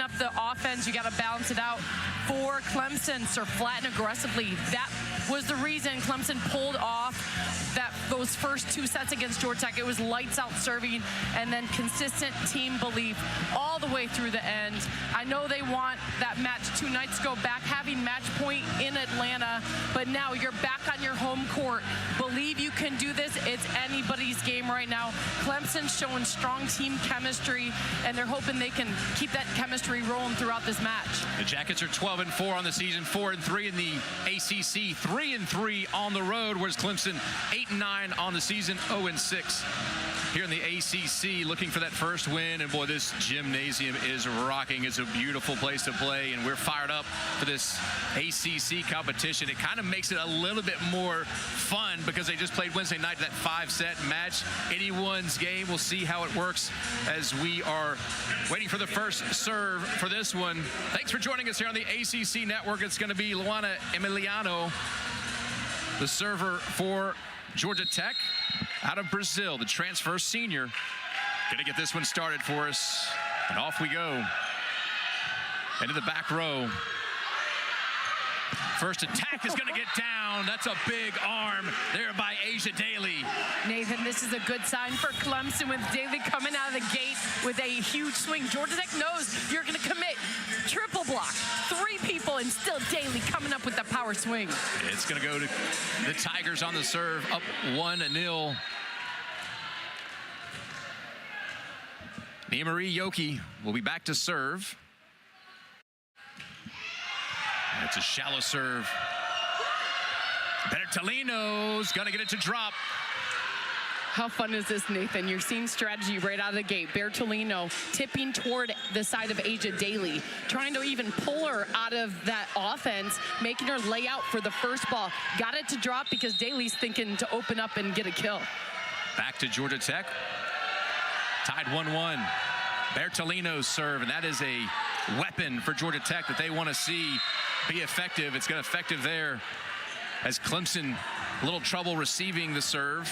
up the offense. You got to balance it out. For Clemson, serve flat and aggressively. That was the reason Clemson pulled off those first 2 sets against Georgia Tech. It was lights out serving and then consistent team belief all the way through the end. I know they want that match 2 nights ago back, having match point in Atlanta, but now you're back on your home court. Believe you can do this. It's anybody's game right now. Clemson's showing strong team chemistry, and they're hoping they can keep that chemistry rolling throughout this match. The Jackets are 12-4 on the season, 4-3 in the ACC, 3-3 on the road, whereas Clemson 8-9 on the season, 0-6 here in the ACC, looking for that first win. And boy, this gymnasium is rocking. It's a beautiful place to play, and we're fired up for this ACC competition. It kind of makes it a little bit more fun because they just played Wednesday night, that 5-set match. Anyone's game. We'll see how it works as we are waiting for the first serve for this one. Thanks for joining us here on the ACC Network. It's going to be Luana Emiliano, the server for Georgia Tech out of Brazil, the transfer senior. Gonna get this one started for us, and off we go into the back row. First attack is gonna get down. That's a big arm there by Asia Daly. Nathan, this is a good sign for Clemson with Daly coming out of the gate with a huge swing. Georgia Tech knows you're gonna commit triple block, 3 people, and still Daly coming up with the power swing. It's gonna go to the Tigers on the serve, up 1-0. Nia-Marie Yoki will be back to serve. It's a shallow serve. Bertolino's gonna get it to drop. How fun is this, Nathan? You're seeing strategy right out of the gate. Bertolino tipping toward the side of Asia Daly, trying to even pull her out of that offense, making her lay out for the first ball. Got it to drop because Daly's thinking to open up and get a kill. Back to Georgia Tech. Tied 1-1. Bertolino's serve, and that is a weapon for Georgia Tech that they want to see be effective. It's got effective there as Clemson, a little trouble receiving the serve.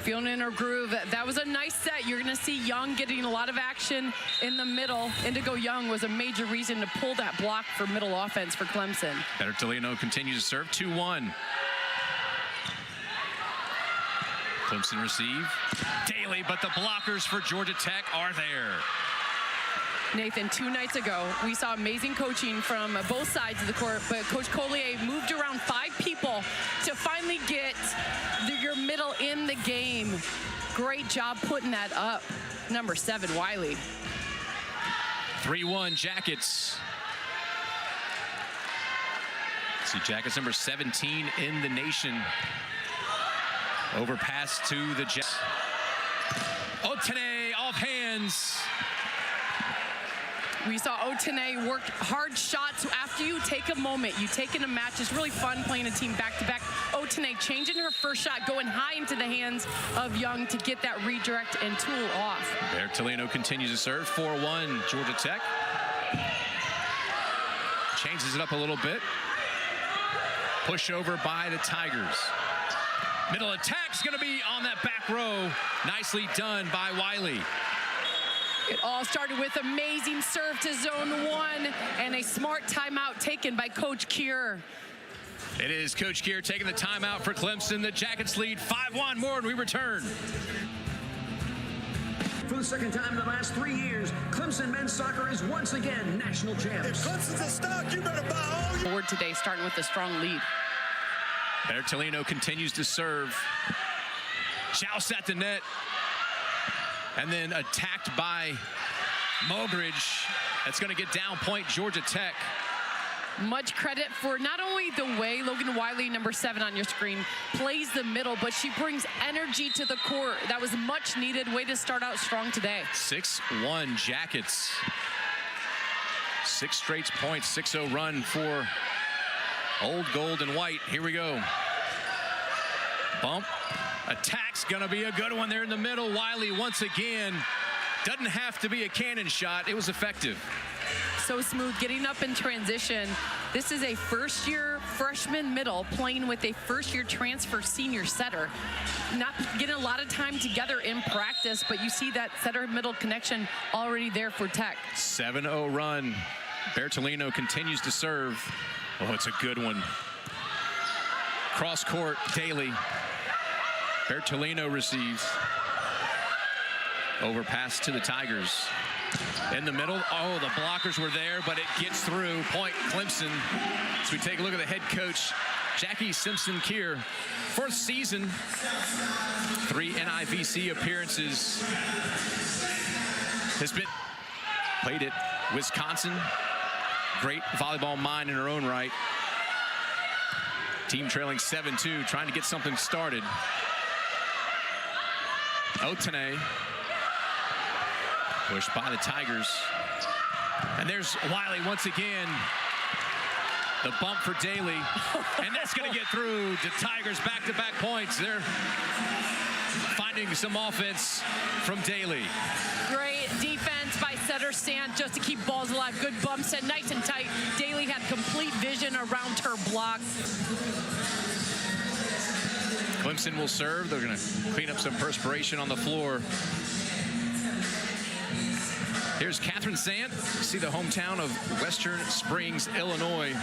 Feeling in her groove. That was a nice set. You're going to see Young getting a lot of action in the middle. Indigo Young was a major reason to pull that block for middle offense for Clemson. Bertolino continues to serve, 2-1. Clemson receive. Daly, but the blockers for Georgia Tech are there. Nathan, 2 nights ago, we saw amazing coaching from both sides of the court, but Coach Collier moved around 5 people to finally get your middle in the game. Great job putting that up. Number 7, Wiley. 3-1 Jackets. See Jackets number 17 in the nation. Overpass to the Jets. Otene off hands. We saw Otene work hard shots. After you take a moment, you take in a match. It's really fun playing a team back-to-back. Otene changing her first shot, going high into the hands of Young to get that redirect and tool off. Bertolino continues to serve, 4-1 Georgia Tech. Changes it up a little bit. Push over by the Tigers. Middle attack's gonna be on that back row. Nicely done by Wiley. It all started with amazing serve to zone 1 and a smart timeout taken by Coach Kier. It is Coach Kier taking the timeout for Clemson. The Jackets lead 5-1 more, and we return. For the second time in the last 3 years, Clemson men's soccer is once again national champs. If Clemson's a stock, you better buy all. Forward today, starting with a strong lead. Bertolino continues to serve. Joust at the net. And then attacked by Mogridge. That's going to get down point Georgia Tech. Much credit for not only the way Logan Wiley, number 7 on your screen, plays the middle, but she brings energy to the court. That was much needed. Way to start out strong today. 6-1 Jackets. 6 straight points, 6-0 run for Old Gold and White. Here we go. Bump. Attack's gonna be a good one there in the middle. Wiley once again, doesn't have to be a cannon shot. It was effective. So smooth, getting up in transition. This is a first-year freshman middle playing with a first-year transfer senior setter. Not getting a lot of time together in practice, but you see that setter-middle connection already there for Tech. 7-0 run. Bertolino continues to serve. Oh, it's a good one. Cross court, Daly. Bertolino receives. Over pass to the Tigers. In the middle, oh, the blockers were there, but it gets through. Point Clemson. As we take a look at the head coach, Jackie Simpson-Keir. Fourth season, 3 NIVC appearances. Has been played at Wisconsin. Great volleyball mind in her own right. Team trailing 7-2, trying to get something started. Otene. Pushed by the Tigers. And there's Wiley once again. The bump for Daly. And that's going to get through. The Tigers back-to-back points. They're finding some offense from Daly. Great defense by setter Sant just to keep balls alive. Good bump set, nice and tight. Daly had complete vision around her block. Clemson will serve. They're going to clean up some perspiration on the floor. Here's Catherine Sant. See the hometown of Western Springs, Illinois.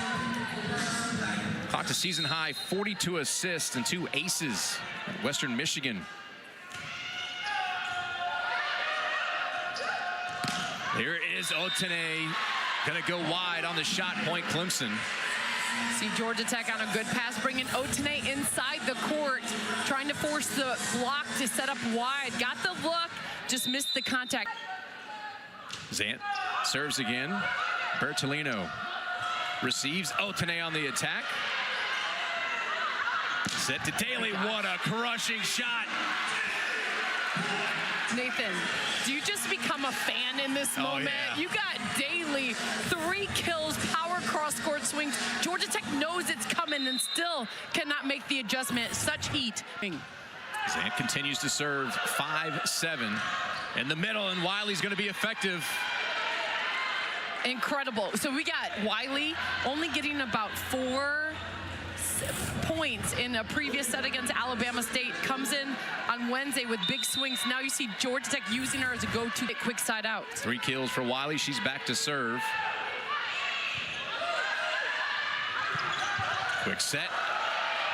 Clocked a season high 42 assists and 2 aces at Western Michigan. Here is Otene. Gonna go wide on the shot. Point Clemson. See Georgia Tech on a good pass, bringing Otene inside the court, trying to force the block to set up wide. Got the look, just missed the contact. Sant serves again. Bertolino receives. Otene on the attack. Set to Daly. What a crushing shot. Nathan, do you just become a fan in this moment? Yeah. You got Daly, 3 kills, power cross-court swings. Georgia Tech knows it's coming and still cannot make the adjustment. Such heat. Sant continues to serve. 5-7 in the middle, and Wiley's going to be effective. Incredible. So we got Wiley only getting about 4 points in a previous set against Alabama State. Comes in on Wednesday with big swings. Now you see Georgia Tech using her as a go-to quick side out. 3 kills for Wiley. She's back to serve. Quick set.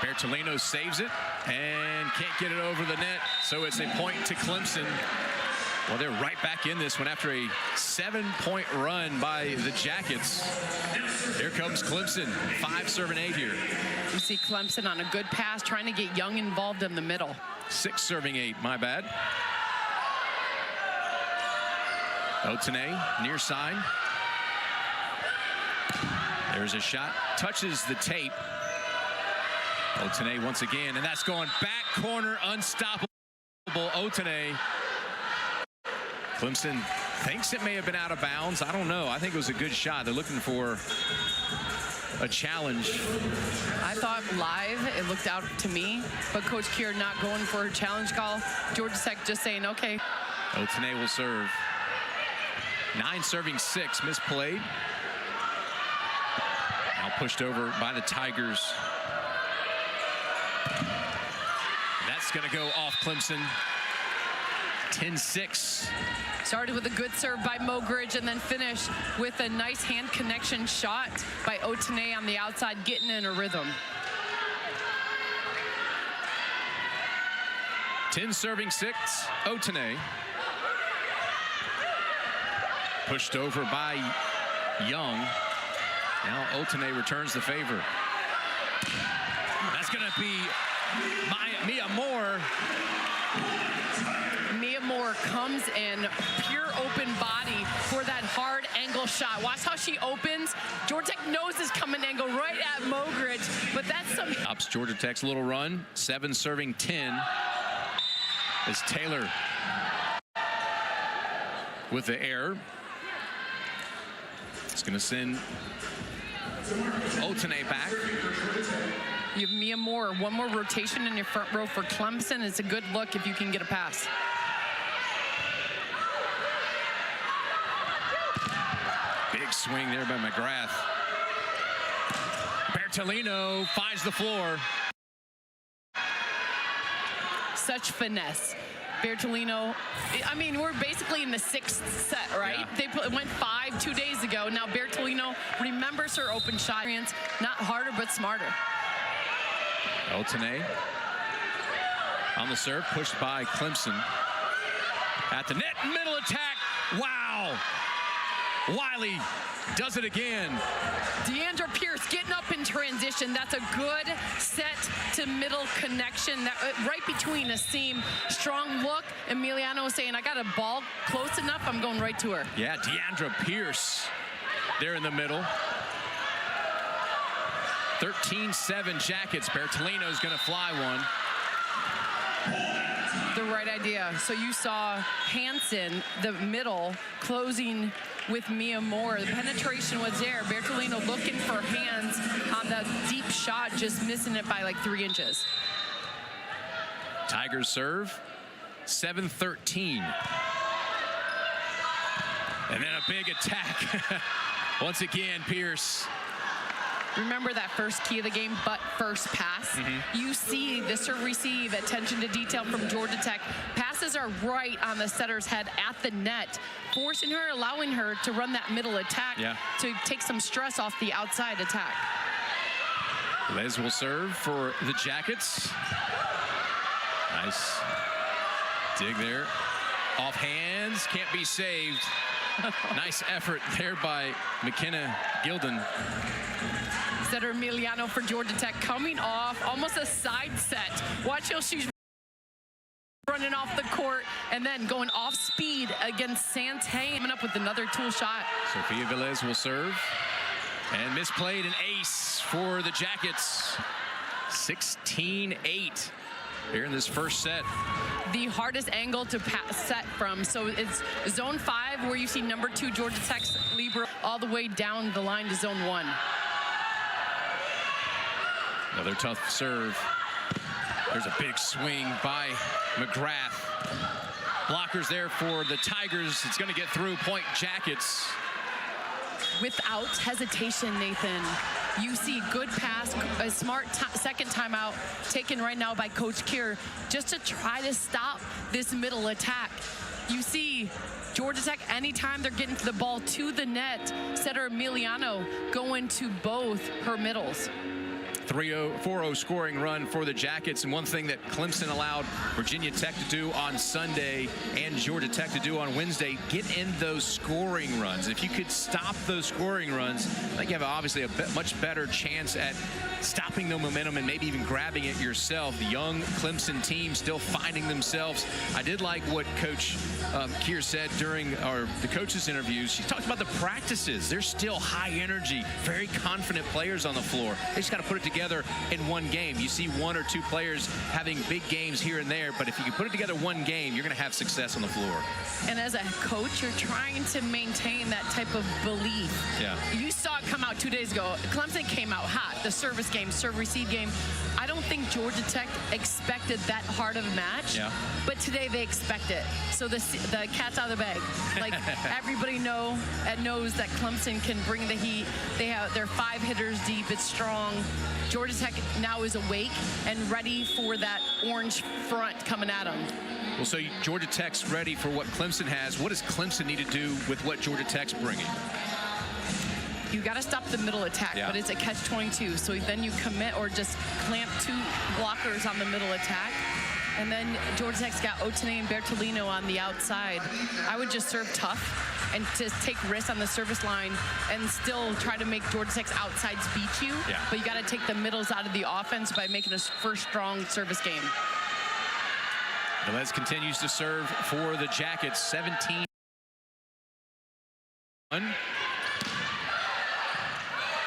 Bertolino saves it and can't get it over the net. So it's a point to Clemson. Well, they're right back in this one after a 7-point run by the Jackets. Here comes Clemson, 5 serving 8 here. You see Clemson on a good pass, trying to get Young involved in the middle. 6 serving 8, my bad. Otene, near side. There's a shot, touches the tape. Otene once again, and that's going back corner, unstoppable. Otene. Clemson thinks it may have been out of bounds. I don't know. I think it was a good shot. They're looking for a challenge. I thought live, it looked out to me, but Coach Keir not going for a challenge call. Georgia Tech just saying, okay. Otene will serve. 9 serving 6, misplayed. Now pushed over by the Tigers. That's going to go off Clemson. 10-6. Started with a good serve by Mogridge and then finished with a nice hand connection shot by Otene on the outside, getting in a rhythm. 10 serving 6, Otene. Pushed over by Young. Now Otene returns the favor. That's going to be Mia Moore. Mia Moore comes in, pure open body for that hard angle shot. Watch how she opens. Georgia Tech knows this coming angle right at Mogridge, but that's some... Ups Georgia Tech's little run, 7 serving 10. As Taylor with the error. It's going to send Otene back. You have Mia Moore, one more rotation in your front row for Clemson. It's a good look if you can get a pass. Big swing there by McGrath. Bertolino finds the floor. Such finesse. Bertolino, I mean, we're basically in the 6th set, right? Yeah. They went 5 2 days ago. Now Bertolino remembers her open shot. Not harder, but smarter. Otene on the serve, pushed by Clemson. At the net, middle attack. Wow. Wiley does it again. Deandra Pierce getting up in transition. That's a good set to middle connection. That right between a seam. Strong look. Emiliano saying, I got a ball close enough. I'm going right to her. Yeah, Deandra Pierce there in the middle. 13-7 Jackets. Bertolino's going to fly one. The right idea. So you saw Hansen, the middle, closing with Mia Moore. The penetration was there. Bertolino looking for hands on the deep shot, just missing it by like 3 inches. Tigers serve. 7-13. And then a big attack. Once again, Pierce. Remember that first key of the game, but first pass. You see the serve receive, attention to detail from Georgia Tech. Passes are right on the setter's head at the net, forcing her, allowing her to run that middle attack to take some stress off the outside attack. Les will serve for the Jackets. Nice dig there. Off hands, can't be saved. Nice effort there by McKenna Gilden. Setter Emiliano for Georgia Tech coming off almost a side set. Watch how she's running off the court and then going off speed against Santay. Coming up with another tool shot. Sofia Velez will serve. And misplayed an ace for the Jackets. 16-8 here in this first set. The hardest angle to set from. So it's zone 5 where you see number 2 Georgia Tech's libero all the way down the line to zone 1. Another tough serve. There's a big swing by McGrath. Blockers there for the Tigers. It's going to get through. Point Jackets. Without hesitation, Nathan. You see good pass, a smart second timeout taken right now by Coach Kier just to try to stop this middle attack. You see Georgia Tech, anytime they're getting the ball to the net, setter Emiliano going to both her middles. 4-0 scoring run for the Jackets, and one thing that Clemson allowed Virginia Tech to do on Sunday and Georgia Tech to do on Wednesday, get in those scoring runs. If you could stop those scoring runs, I think you have obviously a much better chance at stopping the momentum and maybe even grabbing it yourself. The young Clemson team still finding themselves. I did like what Coach Kier said during the coaches' interviews. She talked about the practices. They're still high energy, very confident players on the floor. They just got to put it together in one game. You see 1 or 2 players having big games here and there, but if you can put it together one game, you're going to have success on the floor. And as a coach, you're trying to maintain that type of belief. Yeah. You saw it come out 2 days ago. Clemson came out hot. The service game, serve-receive game. I don't think Georgia Tech expected that hard of a match, but today they expect it. So the cat's out of the bag. Like everybody knows that Clemson can bring the heat. They're 5 hitters deep. It's strong. Georgia Tech now is awake and ready for that orange front coming at them. Well, so Georgia Tech's ready for what Clemson has. What does Clemson need to do with what Georgia Tech's bringing? You got to stop the middle attack, but it's a catch-22. So then you commit or just clamp 2 blockers on the middle attack. And then Georgia Tech's got Otene and Bertolino on the outside. I would just serve tough and just take risks on the service line and still try to make Georgia Tech's outsides beat you. But you got to take the middles out of the offense by making a first strong service game. Velez continues to serve for the Jackets. 17-1.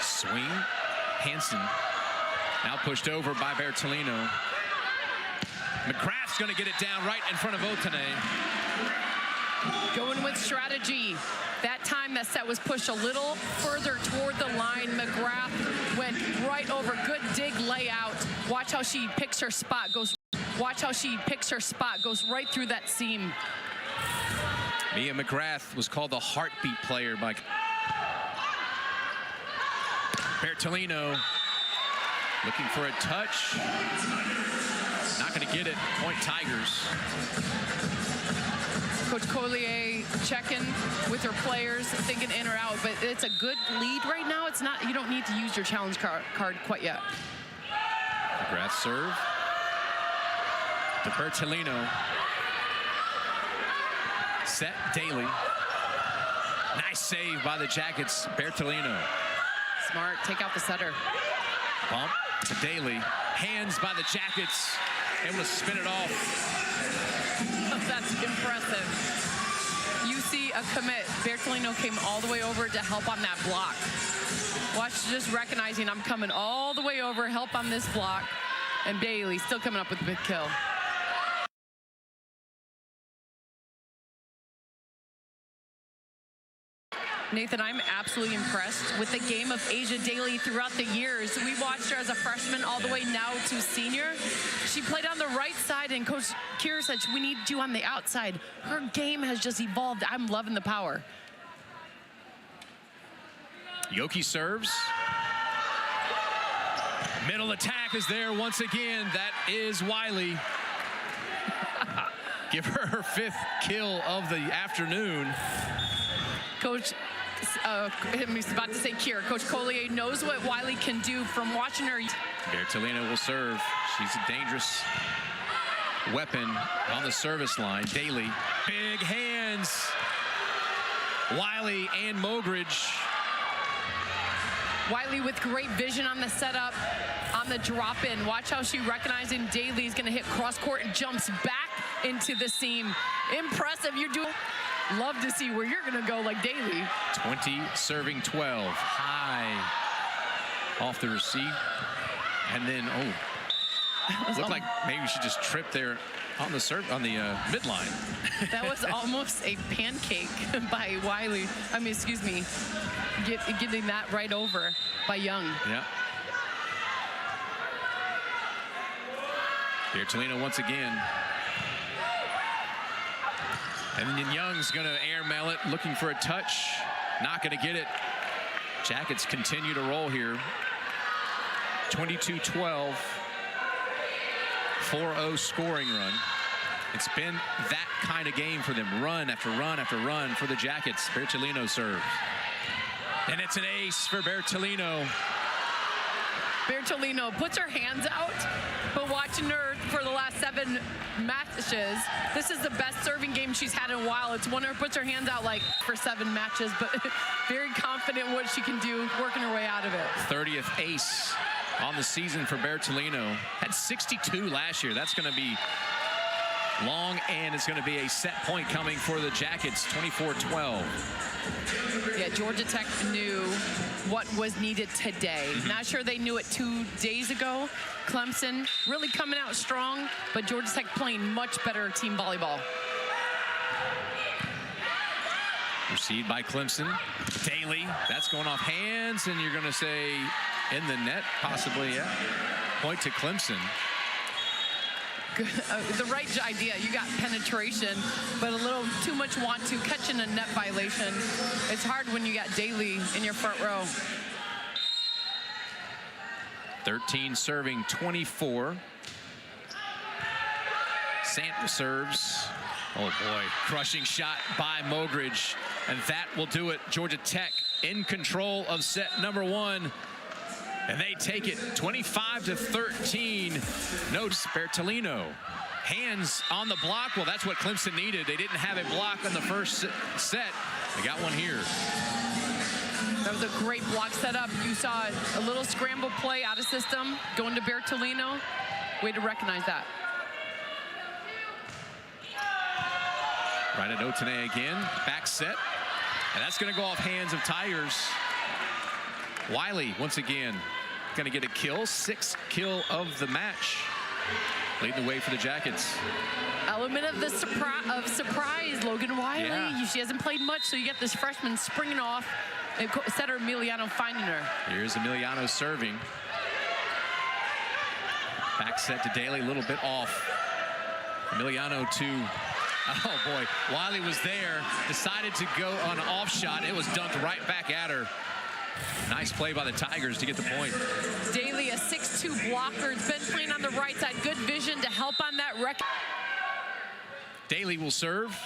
Swing. Hansen now pushed over by Bertolino. McGrath's going to get it down right in front of Otene. Going with strategy. That time that set was pushed a little further toward the line. McGrath went right over. Good dig layout. Watch how she picks her spot. Watch how she picks her spot. Goes right through that seam. Mia McGrath was called the heartbeat player by Bertolino looking for a touch. Not going to get it. Point Tigers. Coach Collier checking with her players, thinking in or out, but it's a good lead right now. It's not, you don't need to use your challenge card quite yet. McGrath serve to Bertolino. Set Daly. Nice save by the Jackets. Bertolino. Smart, take out the setter. Bump to Daly. Hands by the Jackets. Able to spin it off. That's impressive. You see a commit. Bertolino came all the way over to help on that block. Watch, just recognizing I'm coming all the way over, help on this block. And Daly still coming up with a big kill. Nathan, I'm absolutely impressed with the game of Asia Daly throughout the years. We watched her as a freshman all the way now to senior. She played on the right side, and Coach Kira said, we need you on the outside. Her game has just evolved. I'm loving the power. Yoki serves. Middle attack is there once again. That is Wiley. Give her her 5th kill of the afternoon. Coach, I was about to say Kira. Coach Collier knows what Wiley can do from watching her. Bertolino will serve. She's a dangerous weapon on the service line. Daly, big hands. Wiley and Mogridge. Wiley with great vision on the setup, on the drop in. Watch how she recognizing Daly is going to hit cross court and jumps back into the seam. Impressive. You're doing. Love to see where you're going to go like Daly. 20 serving 12. High off the receive. And then, looked like maybe she just tripped there on the midline. That was almost a pancake by Wiley. I mean, excuse me, getting that right over by Young. Yeah. Bertolino once again. And then Young's going to air mail it, looking for a touch. Not going to get it. Jackets continue to roll here. 22-12. 4-0 scoring run. It's been that kind of game for them. Run after run after run for the Jackets. Bertolino serves. And it's an ace for Bertolino. Bertolino puts her hands out, but watching her for the last 7 matches, this is the best serving game she's had in a while. It's one her puts her hands out like for 7 matches, but very confident what she can do, working her way out of it. 30th ace on the season for Bertolino. Had 62 last year. That's going to be long, and it's going to be a set point coming for the Jackets, 24-12. Yeah, Georgia Tech knew what was needed today. Not sure they knew it 2 days ago. Clemson really coming out strong, but Georgia Tech playing much better team volleyball. Received by Clemson. Daly, that's going off hands, and you're going to say in the net, possibly, yeah. Point to Clemson. The right idea. You got penetration, but a little too much want to, catching a net violation. It's hard when you got Daly in your front row. 13 serving 24. Sant serves. Oh boy, crushing shot by Mogridge, and that will do it. Georgia Tech in control of set number 1. And they take it 25-13. Notes Bertolino. Hands on the block. Well, that's what Clemson needed. They didn't have a block on the first set. They got one here. That was a great block setup. You saw a little scramble play out of system going to Bertolino. Way to recognize that. Right at Otene again. Back set. And that's going to go off hands of Tigers. Wiley once again going to get a kill. 6th kill of the match. Leading the way for the Jackets. Element of the surprise, Logan Wiley. Yeah. She hasn't played much, so you get this freshman springing off. And setter Emiliano finding her. Here's Emiliano serving. Back set to Daly, a little bit off. Emiliano to, oh boy, Wiley was there, decided to go on an off shot. It was dunked right back at her Nice play by the Tigers to get the point. Daly, a 6'2 blocker, has been playing on the right side. Good vision to help on that record. Daly will serve.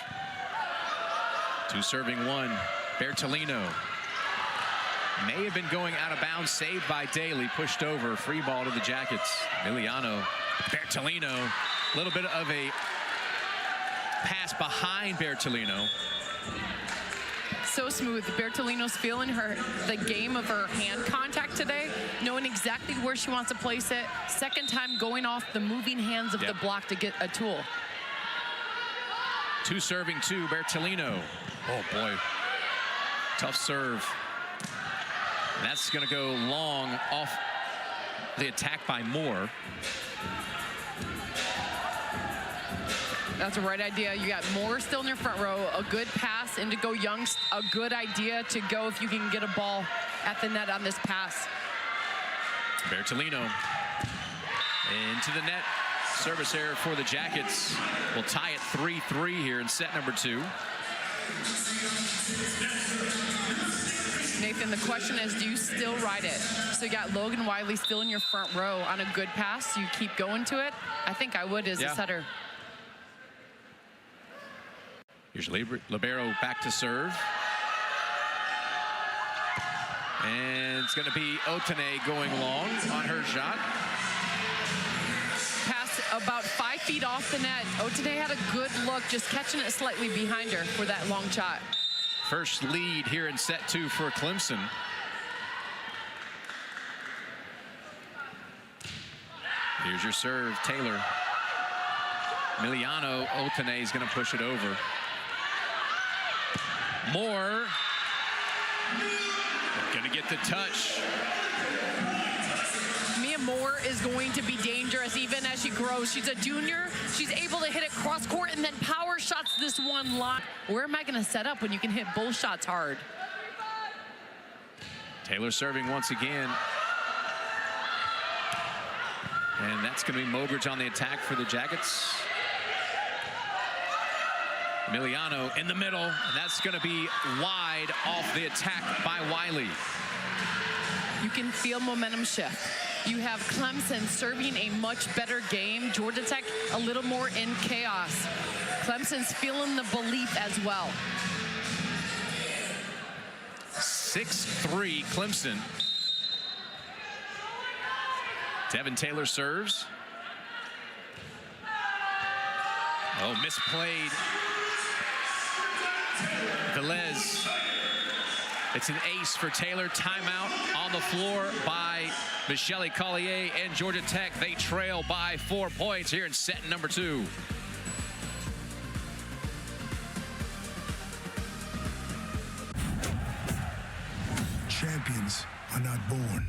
2 serving 1. Bertolino may have been going out of bounds, saved by Daly, pushed over, free ball to the Jackets. Emiliano, Bertolino, a little bit of a pass behind Bertolino. So smooth. Bertolino's feeling the game of her hand contact today, knowing exactly where she wants to place it. Second time going off the moving hands of the block to get a tool. 2 serving 2, Bertolino. Oh boy, tough serve. And that's gonna go long off the attack by Moore. That's the right idea. You got Moore still in your front row. A good pass into go Young. A good idea to go if you can get a ball at the net on this pass. Bertolino into the net. Service error for the Jackets. We'll tie it 3-3 here in set number 2. Nathan, the question is, do you still ride it? So you got Logan Wiley still in your front row on a good pass. You keep going to it? I think I would as a setter. Here's Libero back to serve. And it's going to be Otene going long on her shot. Pass about 5 feet off the net. Otene had a good look, just catching it slightly behind her for that long shot. First lead here in set 2 for Clemson. Here's your serve, Taylor. Emiliano, Otene is going to push it over. Moore going to get the touch. Mia Moore is going to be dangerous even as she grows. She's a junior. She's able to hit it cross court and then power shots this one line. Where am I going to set up when you can hit both shots hard? Taylor serving once again. And that's going to be Mogridge on the attack for the Jackets. Emiliano in the middle, and that's going to be wide off the attack by Wiley. You can feel momentum shift. You have Clemson serving a much better game. Georgia Tech a little more in chaos. Clemson's feeling the belief as well. 6-3 Clemson. Devin Taylor serves. Oh, misplayed. Velez. It's an ace for Taylor. Timeout on the floor by Michelle Collier and Georgia Tech. They trail by 4 points here in set number 2. Champions are not born.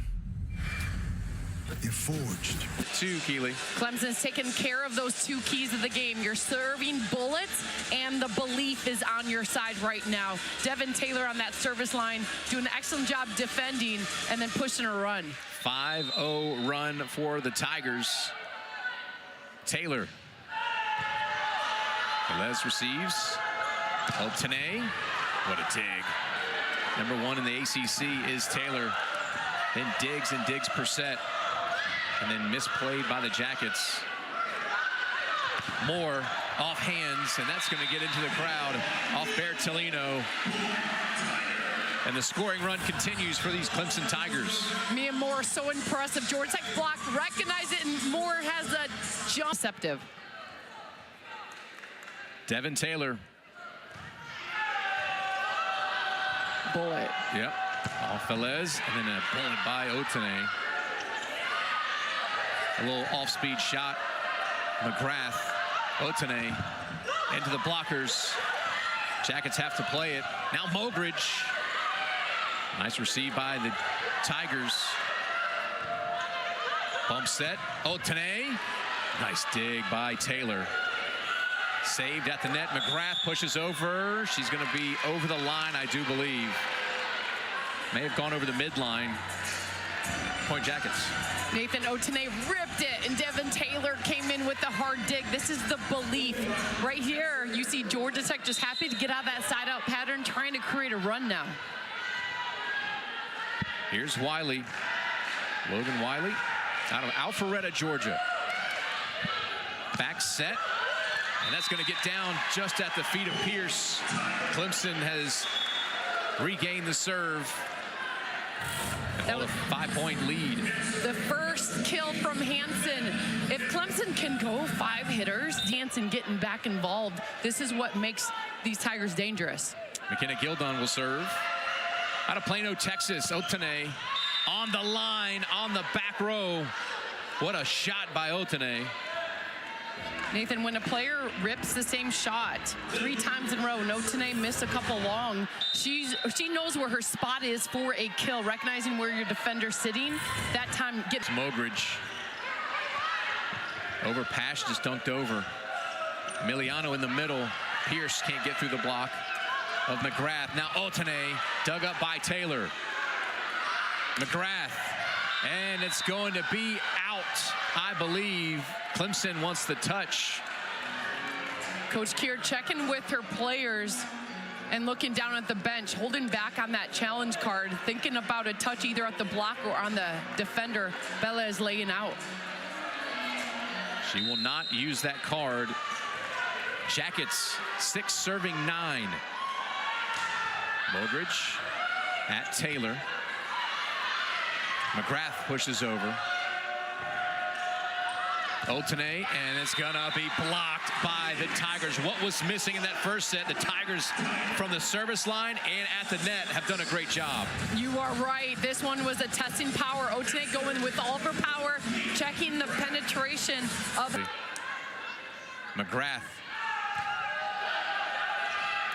They're forged. 2, Keeley. Clemson's taking care of those 2 keys of the game. You're serving bullets, and the belief is on your side right now. Devin Taylor on that service line doing an excellent job defending and then pushing a run. 5-0 run for the Tigers. Taylor. Velez receives. Otene. What a dig. Number 1 in the ACC is Taylor. Then digs and digs per set. And then misplayed by the Jackets. Moore off hands, and that's going to get into the crowd off Bertolino. And the scoring run continues for these Clemson Tigers. Mia Moore, so impressive. Georgia Tech block, recognize it, and Moore has a jump. Deceptive. Devin Taylor. Bullet. Yep. Off Velez, and then a bullet by Otene. A little off-speed shot. McGrath, Otene into the blockers. Jackets have to play it. Now Mogridge. Nice receive by the Tigers. Bump set. Otene. Nice dig by Taylor. Saved at the net. McGrath pushes over. She's going to be over the line, I do believe. May have gone over the midline. Point Jackets. Nathan Otene ripped it, and Devin Taylor came in with the hard dig. This is the belief. Right here, you see Georgia Tech just happy to get out of that side-out pattern, trying to create a run now. Here's Wiley. Logan Wiley out of Alpharetta, Georgia. Back set. And that's going to get down just at the feet of Pierce. Clemson has regained the serve. That was a 5-point lead. The first kill from Hansen. If Clemson can go 5 hitters, Hansen getting back involved, this is what makes these Tigers dangerous. McKenna Gildon will serve. Out of Plano, Texas, Otene on the line, on the back row. What a shot by Otene. Nathan, when a player rips the same shot 3 times in a row, and Otene missed a couple long, she knows where her spot is for a kill, recognizing where your defender's sitting. That time gets Mogridge. Over Pash, just dunked over. Emiliano in the middle. Pierce can't get through the block of McGrath. Now Otene dug up by Taylor. McGrath, and it's going to be out, I believe. Clemson wants the touch. Coach Keir checking with her players and looking down at the bench, holding back on that challenge card, thinking about a touch either at the block or on the defender. Bella is laying out. She will not use that card. Jackets 6 serving 9. Mogridge at Taylor. McGrath pushes over. Otene, and it's gonna be blocked by the Tigers. What was missing in that first set? The Tigers from the service line and at the net have done a great job. You are right. This one was a testing power. Otene going with all of her power, checking the penetration of McGrath.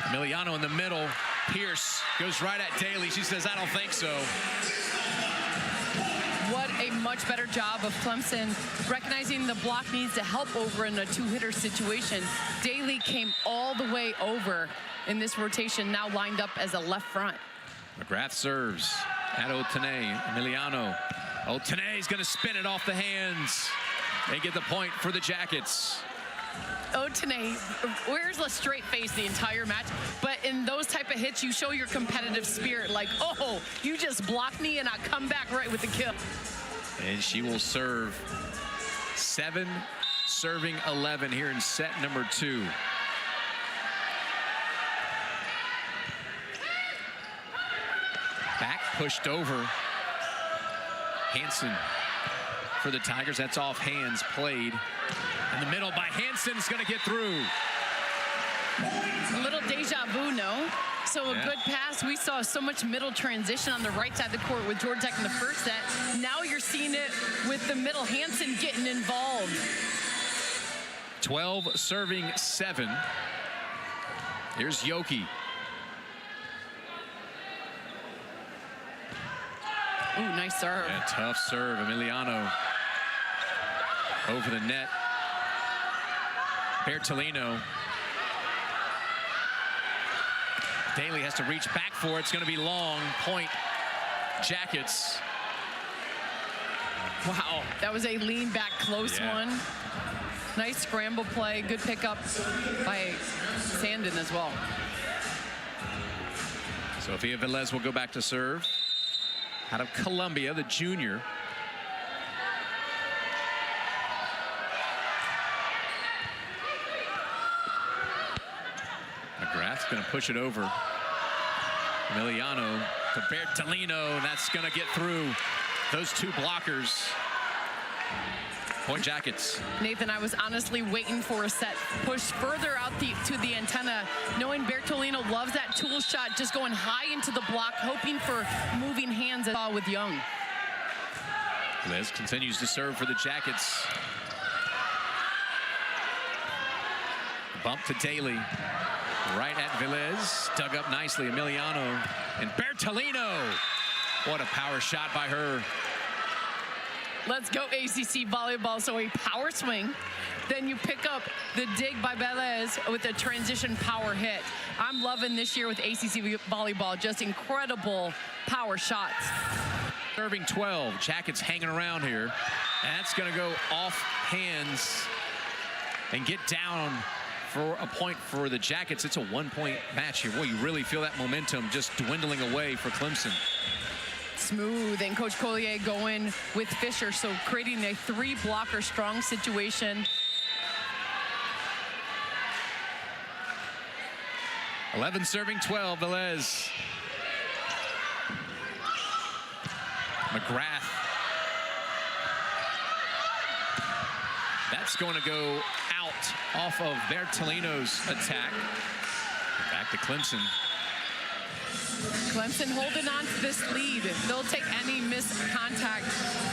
Emiliano in the middle. Pierce goes right at Daly. She says, I don't think so. What a much better job of Clemson recognizing the block needs to help over in a 2-hitter situation. Daly came all the way over in this rotation, now lined up as a left front. McGrath serves at Otene. Emiliano. Otene is going to spin it off the hands. They get the point for the Jackets. Otene wears a straight face the entire match, but in those type of hits, you show your competitive spirit, like, oh, you just blocked me and I come back right with the kill. And she will serve 7 serving 11 here in set number 2. Back pushed over. Hansen for the Tigers. That's off hands played. In the middle by Hansen is going to get through. A little deja vu, no? So a good pass. We saw so much middle transition on the right side of the court with Georgia Tech in the first set. Now you're seeing it with the middle. Hansen getting involved. 12 serving 7. Here's Yoki. Ooh, nice serve. Yeah, tough serve. Emiliano over the net. Bertolino. Daly has to reach back for it. It's going to be long. Point Jackets. Wow, that was a lean back close one. Nice scramble play. Good pickup by Sandin as well. Sofia Velez will go back to serve. Out of Columbia, the junior. McGrath's going to push it over. Emiliano to Bertolino, and that's going to get through those 2 blockers. Point Jackets. Nathan, I was honestly waiting for a set push further out to the antenna, knowing Bertolino loves that tool shot, just going high into the block, hoping for moving hands with Young. Velez continues to serve for the Jackets. Bump to Daly. Right at Velez, dug up nicely. Emiliano and Bertolino. What a power shot by her. Let's go ACC volleyball. So a power swing. Then you pick up the dig by Velez with a transition power hit. I'm loving this year with ACC volleyball. Just incredible power shots. Serving 12. Jackets hanging around here. And that's going to go off hands and get down for a point for the Jackets. It's a 1-point match here. Boy, you really feel that momentum just dwindling away for Clemson. Smooth, and Coach Collier going with Fisher, so creating a 3-blocker strong situation. 11 serving 12, Velez. McGrath. That's going to go out off of Bertolino's attack. Back to Clemson. Clemson holding on to this lead. They'll take any missed contact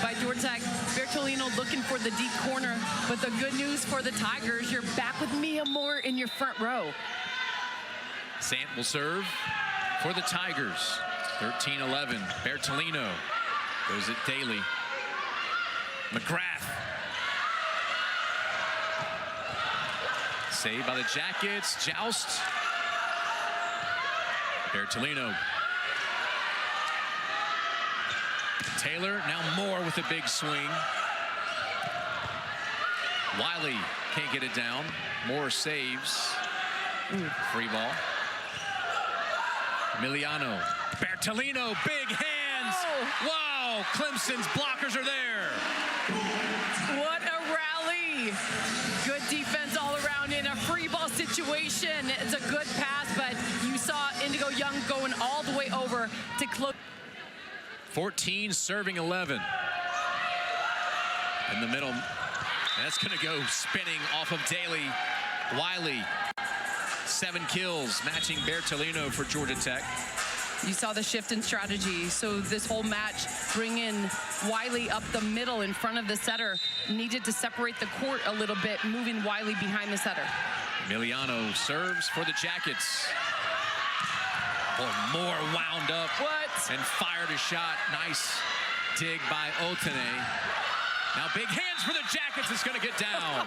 by Georgia Tech. Bertolino looking for the deep corner, but the good news for the Tigers, you're back with Mia Moore in your front row. Sant will serve for the Tigers. 13-11. Bertolino goes it Daly. McGrath. Saved by the Jackets. Joust. Bertolino. Taylor, now Moore with a big swing. Wiley can't get it down. Moore saves. Free ball. Emiliano. Bertolino, big hands. Oh. Wow, Clemson's blockers are there. What a rally. Good defense all around in a free ball situation. It's a good pass, but you saw Indigo Young going all the way over to close. 14 serving 11. In the middle. That's going to go spinning off of Daly. Wiley. 7 kills, matching Bertolino for Georgia Tech. You saw the shift in strategy. So this whole match, bring in Wiley up the middle in front of the setter. Needed to separate the court a little bit, moving Wiley behind the setter. Emiliano serves for the Jackets. Boy, Moore wound up and fired a shot. Nice dig by Otene. Now big hands for the Jackets. It's going to get down.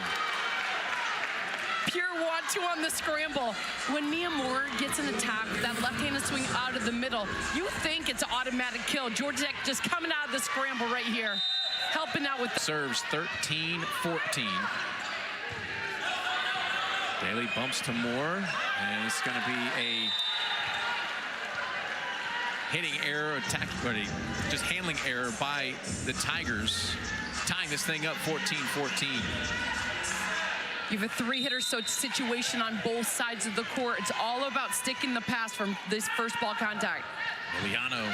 Pure 1-2 on the scramble. When Mia Moore gets an attack, that left-handed swing out of the middle, you think it's an automatic kill. Georgia Tech just coming out of the scramble right here, helping out with the serves 13-14. Daly bumps to Moore, and it's going to be a hitting error, attack, just handling error by the Tigers, tying this thing up 14-14. You have a 3-hitter situation on both sides of the court. It's all about sticking the pass from this first ball contact. Emiliano.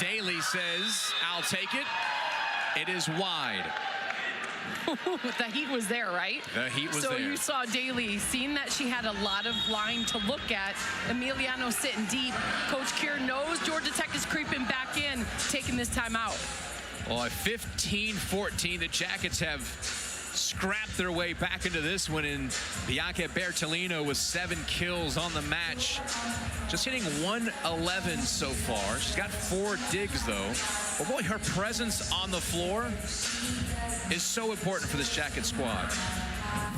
Daly says, I'll take it. It is wide. The heat was there, right? The heat was there. So you saw Daly, seeing that she had a lot of line to look at. Emiliano sitting deep. Coach Kier knows Georgia Tech is creeping back in, taking this time out. Well, at 15-14, the Jackets have scrapped their way back into this one, and Bianca Bertolino with 7 kills on the match. Just hitting 111 so far. She's got 4 digs, though. But boy, her presence on the floor is so important for this Jacket squad.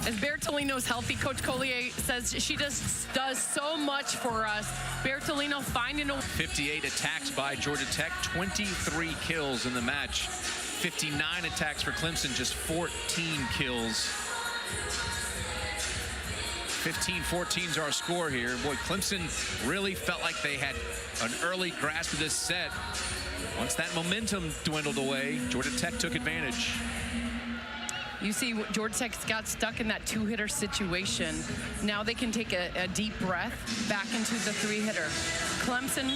As Bertolino's healthy, Coach Collier says she does so much for us. Bertolino finding a 58 attacks by Georgia Tech, 23 kills in the match. 59 attacks for Clemson, just 14 kills. 15-14 is our score here. Boy, Clemson really felt like they had an early grasp of this set. Once that momentum dwindled away, Georgia Tech took advantage. You see, Georgia Tech got stuck in that 2-hitter situation. Now they can take a deep breath back into the 3-hitter. Clemson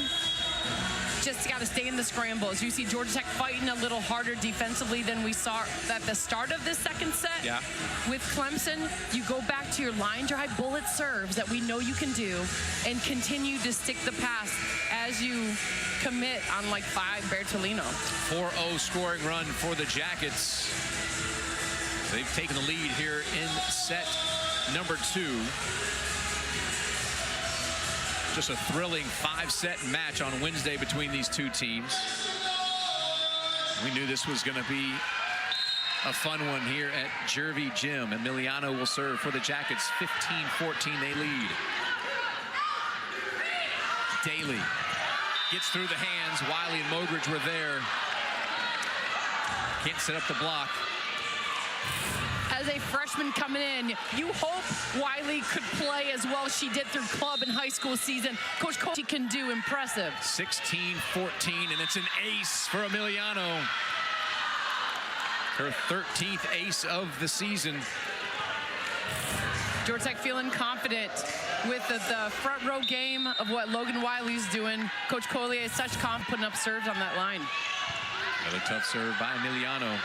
just got to stay in the scrambles. You see Georgia Tech fighting a little harder defensively than we saw at the start of this second set. Yeah. With Clemson, you go back to your line drive bullet serves that we know you can do and continue to stick the pass as you commit on like 5 Bertolino. 4-0 scoring run for the Jackets. They've taken the lead here in set number 2. Just a thrilling 5-set match on Wednesday between these two teams. We knew this was going to be a fun one here at Jervey Gym. Emiliano will serve for the Jackets. 15-14, they lead. Daly gets through the hands. Wiley and Mogridge were there. Can't set up the block. as a freshman coming in. You hope Wiley could play as well as she did through club and high school season. Coach Cole, she can do impressive. 16-14, and it's an ace for Emiliano. Her 13th ace of the season. Georgia Tech feeling confident with the front row game of what Logan Wiley's doing. Coach Collier is such confident putting up serves on that line. Another tough serve by Emiliano.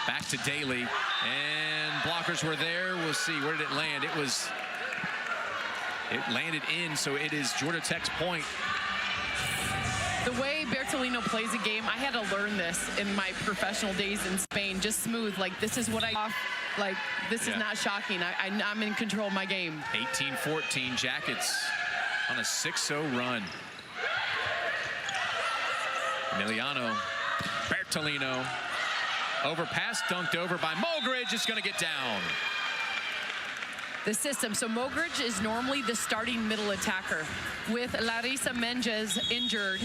Back to Daly, and blockers were there. We'll see, where did it land? It landed in, so it is Georgia Tech's point. The way Bertolino plays a game, I had to learn this in my professional days in Spain. Just smooth, like this is what this is not shocking. I'm in control of my game. 18-14, Jackets on a 6-0 run. Emiliano, Bertolino, overpass, dunked over by Mogridge. It's going to get down. The system. So Mogridge is normally the starting middle attacker. With Larissa Menges injured,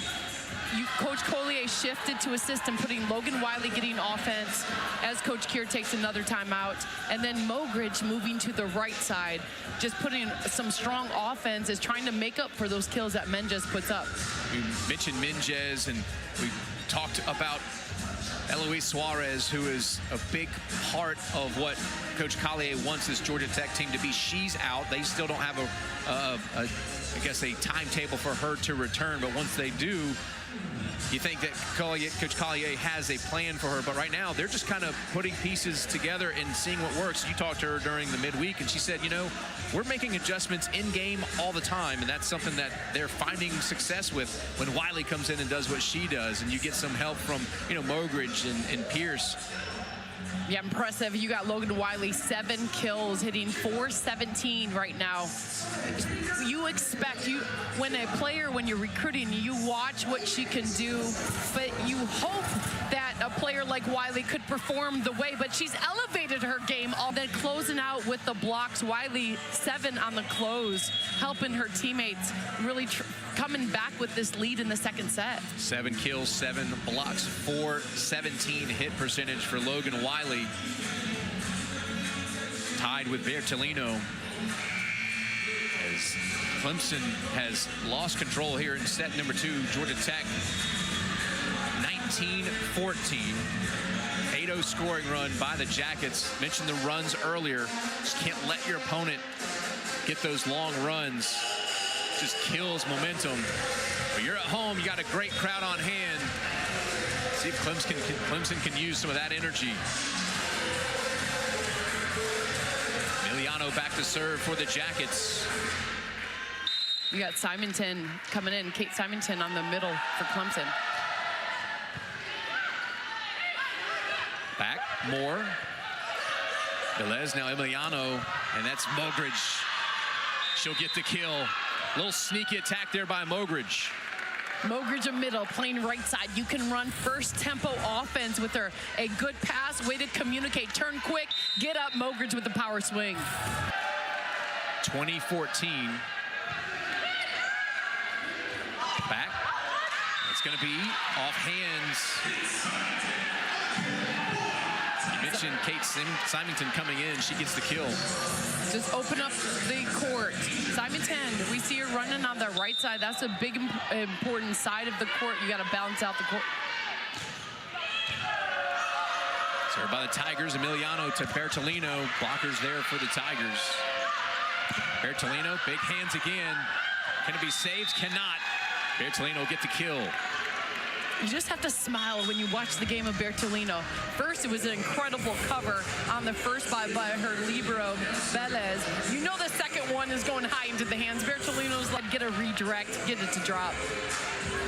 Coach Collier shifted to a system, putting Logan Wiley getting offense as Coach Keir takes another timeout. And then Mogridge moving to the right side, just putting some strong offense, is trying to make up for those kills that Menges puts up. We mentioned Menges, and we talked about Eloise Suarez, who is a big part of what Coach Collier wants this Georgia Tech team to be. She's out. They still don't have I guess, a timetable for her to return. But once they do, you think that Coach Collier has a plan for her. But right now, they're just kind of putting pieces together and seeing what works. You talked to her during the midweek, and she said, you know, we're making adjustments in-game all the time, and that's something that they're finding success with when Wiley comes in and does what she does, and you get some help from, you know, Mogridge and Pierce. Yeah, impressive. You got Logan Wiley, 7 kills, hitting .417 right now. You expect, when you're recruiting, you watch what she can do, but you hope that a player like Wiley could perform the way, but she's elevated her game. All then closing out with the blocks. Wiley, 7 on the close, helping her teammates, really coming back with this lead in the second set. 7 kills, 7 blocks, .417 hit percentage for Logan Wiley. Tied with Bertolino, as Clemson has lost control here in set number 2. Georgia Tech 19-14. 8-0 scoring run by the Jackets. Mentioned the runs earlier. Just can't let your opponent get those long runs. Just kills momentum. But you're at home, you got a great crowd on hand. See if Clemson can use some of that energy. Emiliano back to serve for the Jackets. You got Simonton coming in, Kate Simonton on the middle for Clemson. Back, Moore. Velez, now Emiliano, and that's Mogridge. She'll get the kill. Little sneaky attack there by Mogridge. Mogridge a middle, playing right side. You can run first tempo offense with her. A good pass, way to communicate. Turn quick, get up. Mogridge with the power swing. 2014. Back. It's going to be off hands. You mentioned Kate Simonton coming in. She gets the kill. Just open up the court. Simonton, we see her running on the right side. That's a big, important side of the court. You got to balance out the court. Served by the Tigers. Emiliano to Bertolino. Blockers there for the Tigers. Bertolino, big hands again. Can it be saved? Cannot. Bertolino will get the kill. You just have to smile when you watch the game of Bertolino. First, it was an incredible cover on the first by her libero, Velez. You know the second one is going high into the hands. Bertolino's like, get a redirect, get it to drop.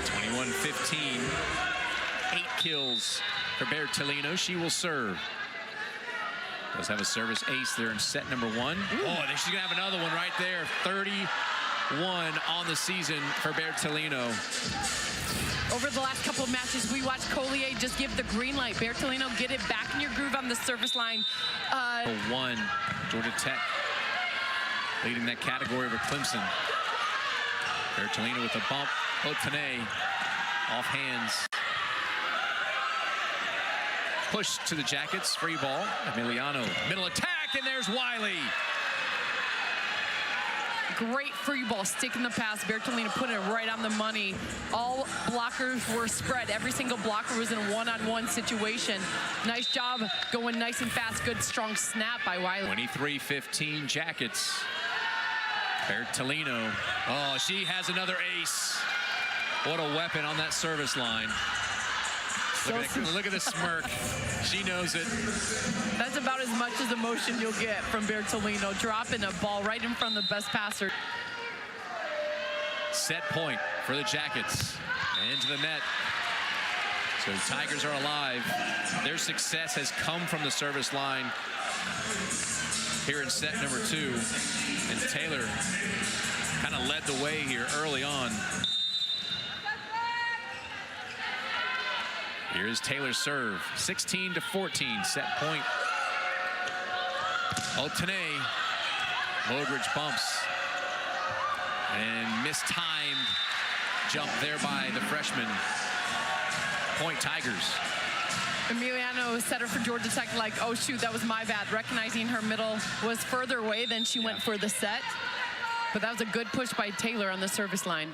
21-15. 8 kills for Bertolino. She will serve. Does have a service ace there in set number 1. Oh, she's going to have another one right there. 31 on the season for Bertolino. Over the last couple of matches, we watched Collier just give the green light. Bertolino, get it back in your groove on the service line. 1, Georgia Tech leading that category over Clemson. Bertolino with a bump. Otane off hands. push to the Jackets. Free ball. Emiliano. Middle attack, and there's Wiley. Great free ball, sticking the pass. Bertolino put it right on the money. All blockers were spread. Every single blocker was in a one-on-one situation. Nice job going nice and fast. Good, strong snap by Wiley. 23-15 Jackets. Bertolino. Oh, she has another ace. What a weapon on that service line. Look at the smirk. She knows it. That's about as much as emotion you'll get from Bertolino, dropping a ball right in front of the best passer. Set point for the Jackets. Into the net. So the Tigers are alive. Their success has come from the service line here in set number 2. And Taylor kind of led the way here early on. Here's Taylor's serve. 16-14, set point. Altene. Mogridge bumps. And mistimed jump there by the freshman. Point Tigers. Emiliano, setter for Georgia Tech, like, oh shoot, that was my bad. Recognizing her middle was further away than she went for the set. But that was a good push by Taylor on the service line.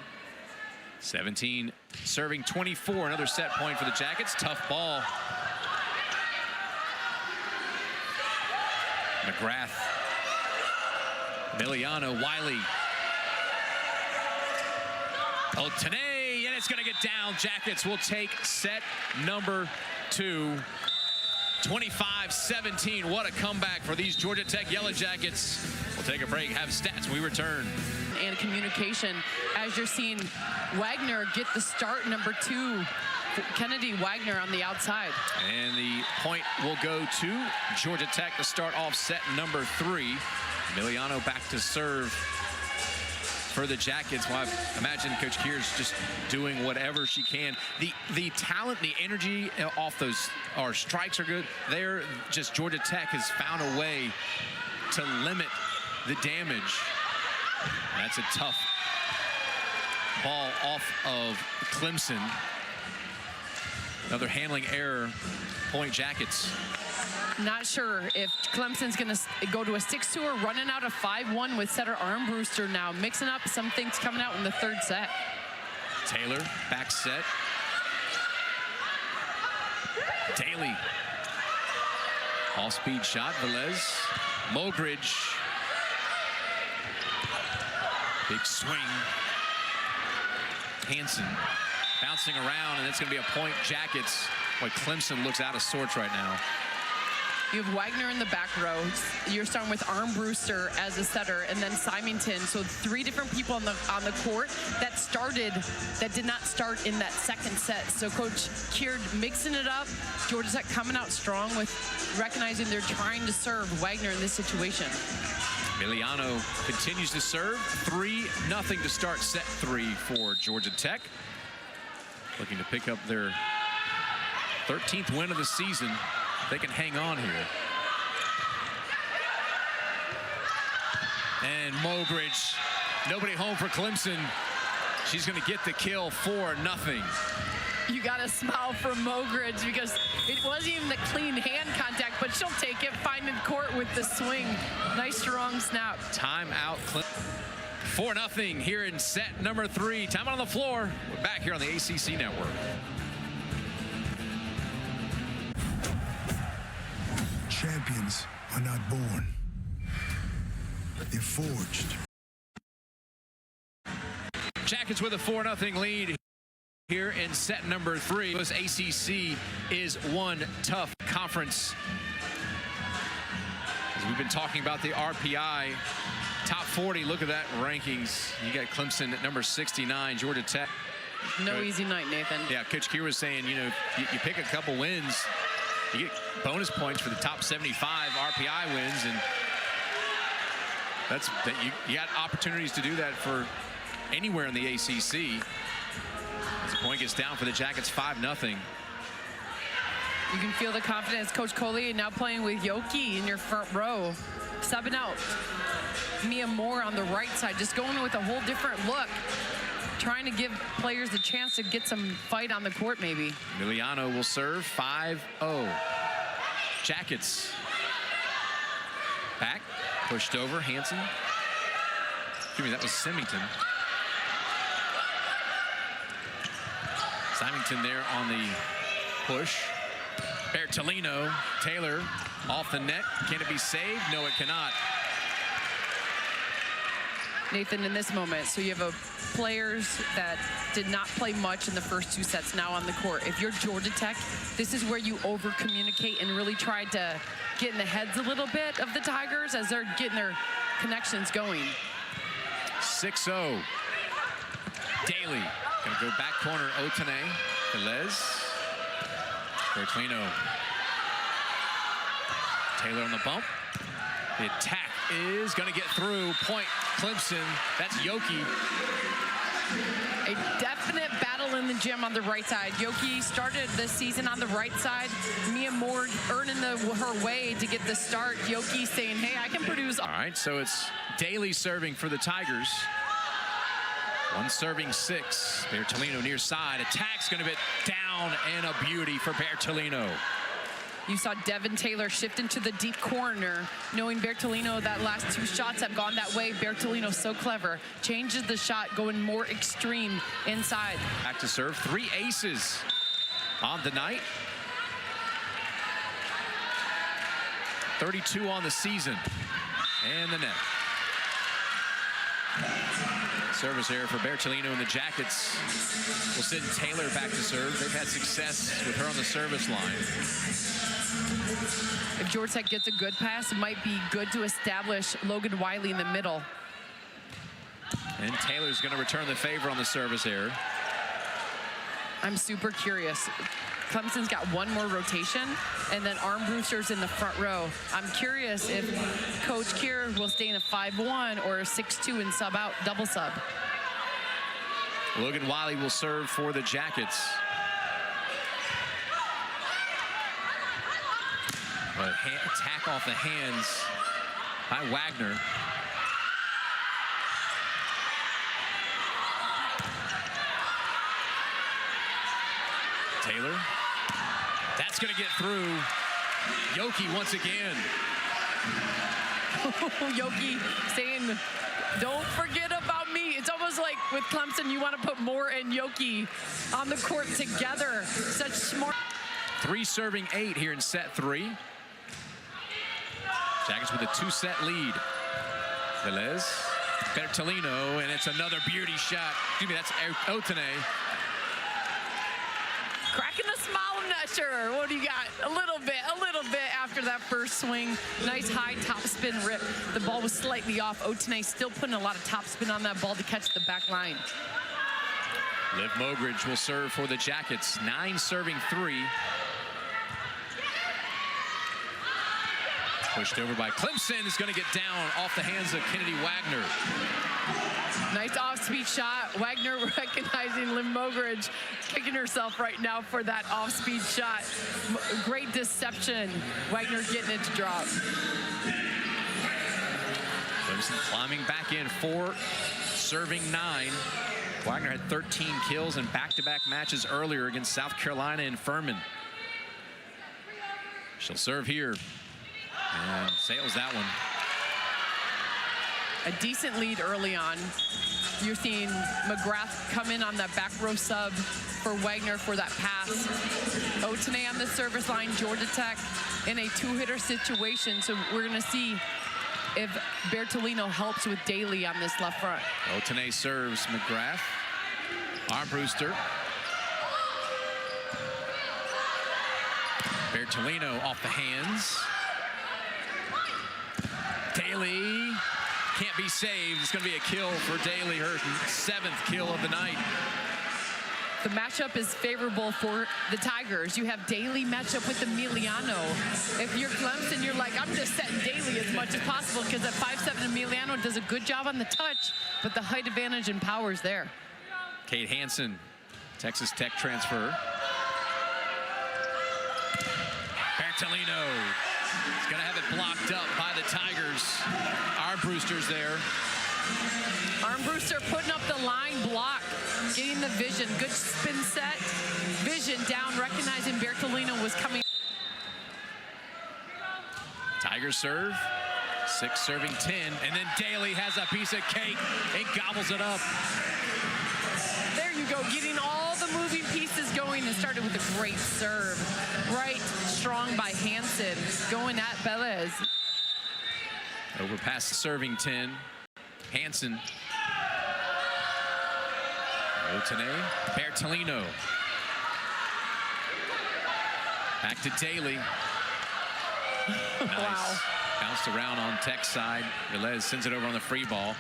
17 serving 24, another set point for the Jackets. Tough ball. McGrath. Emiliano, Wiley. Altene, and it's going to get down. Jackets will take set number 2. 25-17. What a comeback for these Georgia Tech Yellow Jackets. We'll take a break, have stats when we return. And communication, as you're seeing Wagner get the start, number 2, Kennedy Wagner on the outside. And the point will go to Georgia Tech to start off set number 3. Emiliano back to serve for the Jackets. Well, I imagine Coach Keir's just doing whatever she can. The talent, the energy off those strikes are good. They're just, Georgia Tech has found a way to limit the damage. That's a tough ball off of Clemson. Another handling error, point Jackets. Not sure if Clemson's going to go to a 6-2 or running out of 5-1 with setter Armbruster now, mixing up some things coming out in the third set. Taylor, back set. Daly. All-speed shot, Velez. Mogridge. Big swing. Hansen bouncing around, and it's going to be a point Jackets. Boy, Clemson looks out of sorts right now. You have Wagner in the back row. You're starting with Armbruster as a setter, and then Symington. So 3 different people on the court that did not start in that second set. So Coach Keir mixing it up. Georgia Tech coming out strong with recognizing they're trying to serve Wagner in this situation. Emiliano continues to serve. 3-0 to start set 3 for Georgia Tech. Looking to pick up their 13th win of the season. They can hang on here. And Mogridge, nobody home for Clemson. She's going to get the kill, 4-0. You got to smile for Mogridge because it wasn't even the clean hand contact, but she'll take it, finding court with the swing. Nice, strong snap. Timeout, Clemson. 4-0 here in set number 3. Time on the floor. We're back here on the ACC Network. Champions are not born. They're forged. Jackets with a 4-0 lead here in set number 3. This ACC is one tough conference. As we've been talking about the RPI top 40, look at that rankings. You got Clemson at number 69, Georgia Tech. No easy night, Nathan. Yeah, Coach Keir was saying, you know, you pick a couple wins, you get bonus points for the top 75 RPI wins, and you got opportunities to do that for anywhere in the ACC. As the point gets down for the Jackets, 5-0. You can feel the confidence. Coach Coley now playing with Yoki in your front row. Subbing out Mia Moore on the right side, just going with a whole different look. Trying to give players a chance to get some fight on the court, maybe. Emiliano will serve 5-0. Jackets. Back, pushed over, Hansen. Excuse me, that was Symington. Symington there on the push. Bertolino, Taylor off the net. Can it be saved? No, it cannot. Nathan, in this moment, so you have players that did not play much in the first 2 sets now on the court. If you're Georgia Tech, this is where you over-communicate and really try to get in the heads a little bit of the Tigers as they're getting their connections going. 6-0. Daly. Gonna go back corner, Otene. Velez. Bertolino. Taylor on the bump. The attack is gonna get through. Point Clemson. That's Yoki. A definite battle in the gym on the right side. Yoki started this season on the right side. Mia Moore earning her way to get the start. Yoki saying, hey, I can produce. All right, so it's Daly serving for the Tigers. 1 serving 6. Bertolino near side. Attack's gonna be down and a beauty for Bertolino. You saw Devin Taylor shift into the deep corner, knowing Bertolino that last 2 shots have gone that way. Bertolino so clever, changes the shot, going more extreme inside. Back to serve, 3 aces on the night. 32 on the season, and the net. Service error for Bertolino and the Jackets. We'll send Taylor back to serve. They've had success with her on the service line. If Georgia Tech gets a good pass, it might be good to establish Logan Wiley in the middle. And Taylor's going to return the favor on the service error. I'm super curious. Clemson's got 1 more rotation, and then Armbruster's in the front row. I'm curious if Coach Kier will stay in a 5-1 or a 6-2 and sub out, double sub. Logan Wiley will serve for the Jackets. But attack off the hands by Wagner. Taylor. That's going to get through. Yoki once again. Yoki saying, don't forget about me. It's almost like with Clemson, you want to put Moore and Yoki on the court together. Such smart. 3 serving 8 here in set 3. Jackets with a 2-set lead. Velez, Bertolino, and it's another beauty shot. Excuse me, that's Otene. Cracking a smile, I'm not sure. What do you got? A little bit after that first swing. Nice high top spin rip. The ball was slightly off. Otene still putting a lot of top spin on that ball to catch the back line. Liv Mogridge will serve for the Jackets. 9 serving 3. Pushed over by Clemson. Is going to get down off the hands of Kennedy Wagner. Nice off-speed shot. Wagner recognizing Liv Mogridge kicking herself right now for that off-speed shot. Great deception. Wagner getting it to drop. Clemson climbing back in. 4 serving 9. Wagner had 13 kills in back-to-back matches earlier against South Carolina and Furman. She'll serve here. And sails that one. A decent lead early on. You're seeing McGrath come in on that back row sub for Wagner for that pass. Otene on the service line, Georgia Tech in a 2-hitter situation. So we're going to see if Bertolino helps with Daly on this left front. Otene serves McGrath. Armbruster. Bertolino off the hands. Daly can't be saved. It's going to be a kill for Daly, her 7th kill of the night. The matchup is favorable for the Tigers. You have Daly match up with Emiliano. If you're Clemson, you're like, I'm just setting Daly as much as possible because at 5'7", Emiliano does a good job on the touch, but the height advantage and power is there. Kate Hansen, Texas Tech transfer. Bertolino is going to have it blocked up by the Tigers. Armbruster's there. Armbruster putting up the line block, getting the vision. Good spin set. Vision down, recognizing Bertolino was coming. Tigers serve. 6 serving 10. And then Daly has a piece of cake and gobbles it up. There you go, getting all the moving pieces going. It started with a great serve. Right, strong by Hansen. Going at Velez. Over past the serving 10. Hansen. Otene. Bertolino. Back to Daly. Nice. Wow. Bounced around on Tech's side. Velez sends it over on the free ball.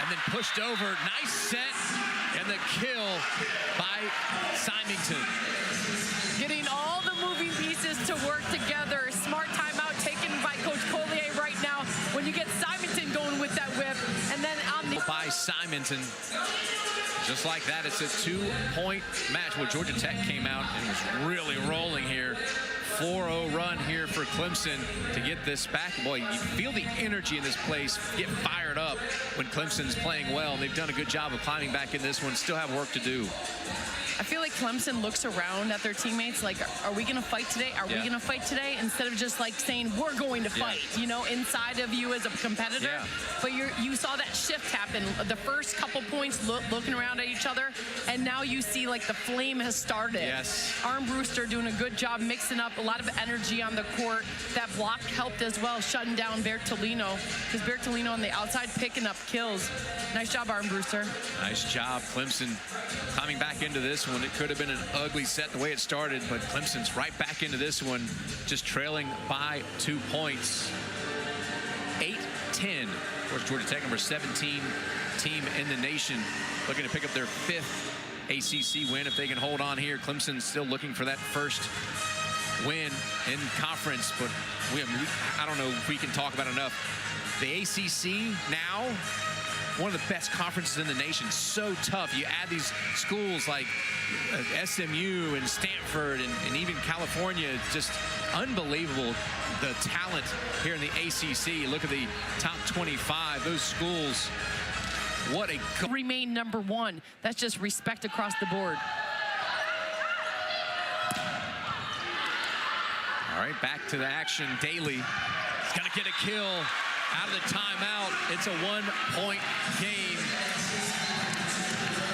And then pushed over. Nice set. And the kill by Symington. Getting all the moving pieces to work together. Smart timeout taken by Coach Collier right now. When you get Symington going with that whip. And then on the... By Symington. Just like that, it's a 2-point match where Georgia Tech came out and was really rolling here. 4-0 run here for Clemson to get this back. Boy, you feel the energy in this place get fired up when Clemson's playing well. They've done a good job of climbing back in this one. Still have work to do. I feel like Clemson looks around at their teammates like, are we going to fight today? Are we going to fight today? Instead of just like saying, we're going to fight, you know, inside of you as a competitor. But you saw that shift happen. The first couple points looking around at each other, and now you see like the flame has started. Armbruster doing a good job mixing up a lot of energy on the court. That block helped as well, shutting down Bertolino, because Bertolino on the outside picking up kills. Nice job, Armbruster. Nice job, Clemson coming back into this one. It could have been an ugly set the way it started, but Clemson's right back into this one, just trailing by 2 points. 8-10. Of course, Georgia Tech, number 17 team in the nation, looking to pick up their 5th ACC win if they can hold on here. Clemson's still looking for that first win in conference, but I don't know if we can talk about enough. The ACC now, one of the best conferences in the nation. So tough. You add these schools like SMU and Stanford and even California. It's just unbelievable, the talent here in the ACC. Look at the top 25. Those schools, what a... Remain number 1. That's just respect across the board. All right, back to the action. Daly is going to get a kill out of the timeout. It's a 1-point game.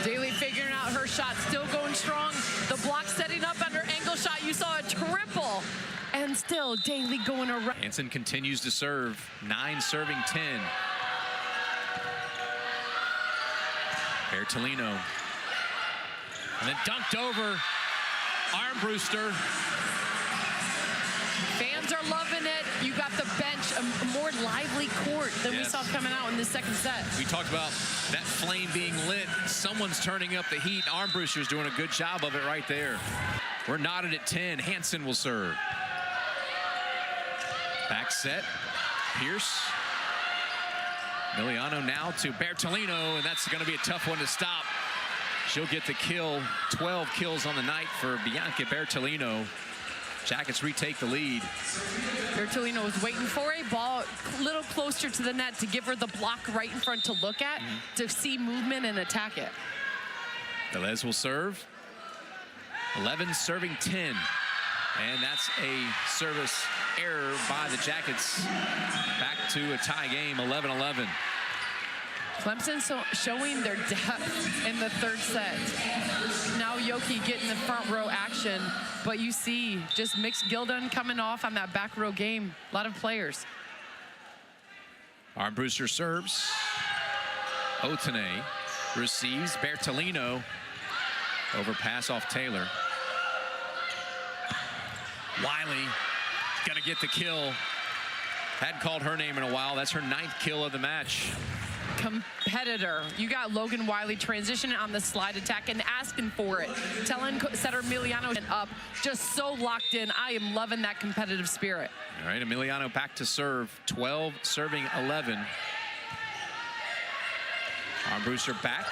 Daly figuring out her shot, still going strong. The block setting up under angle shot. You saw a triple, and still Daly going around. Hansen continues to serve. 9 serving 10. Bertolino. And then dunked over. Armbruster. Fans are loving it. You got the bench, a more lively court than we saw coming out in the second set. We talked about that flame being lit. Someone's turning up the heat. Armbruster's doing a good job of it right there. We're knotted at 10. Hansen will serve. Back set. Pierce. Miliano now to Bertolino, and that's going to be a tough one to stop. She'll get the kill. 12 kills on the night for Bianca Bertolino. Jackets retake the lead. Bertolino was waiting for a ball a little closer to the net to give her the block right in front to look at, to see movement and attack it. Velez will serve. 11 serving 10. And that's a service error by the Jackets. Back to a tie game, 11-11. Clemson showing their depth in the third set. Now Yoki getting the front row action, but you see just Mix Gildan coming off on that back row game. A lot of players. Armbruster serves. Otene receives. Bertolino over pass off Taylor. Wiley gonna get the kill. Hadn't called her name in a while. That's her 9th kill of the match. Competitor. You got Logan Wiley transitioning on the slide attack and asking for it. Telling setter Emiliano up, just so locked in. I am loving that competitive spirit. All right, Emiliano back to serve. 12 serving 11. Armbruster back.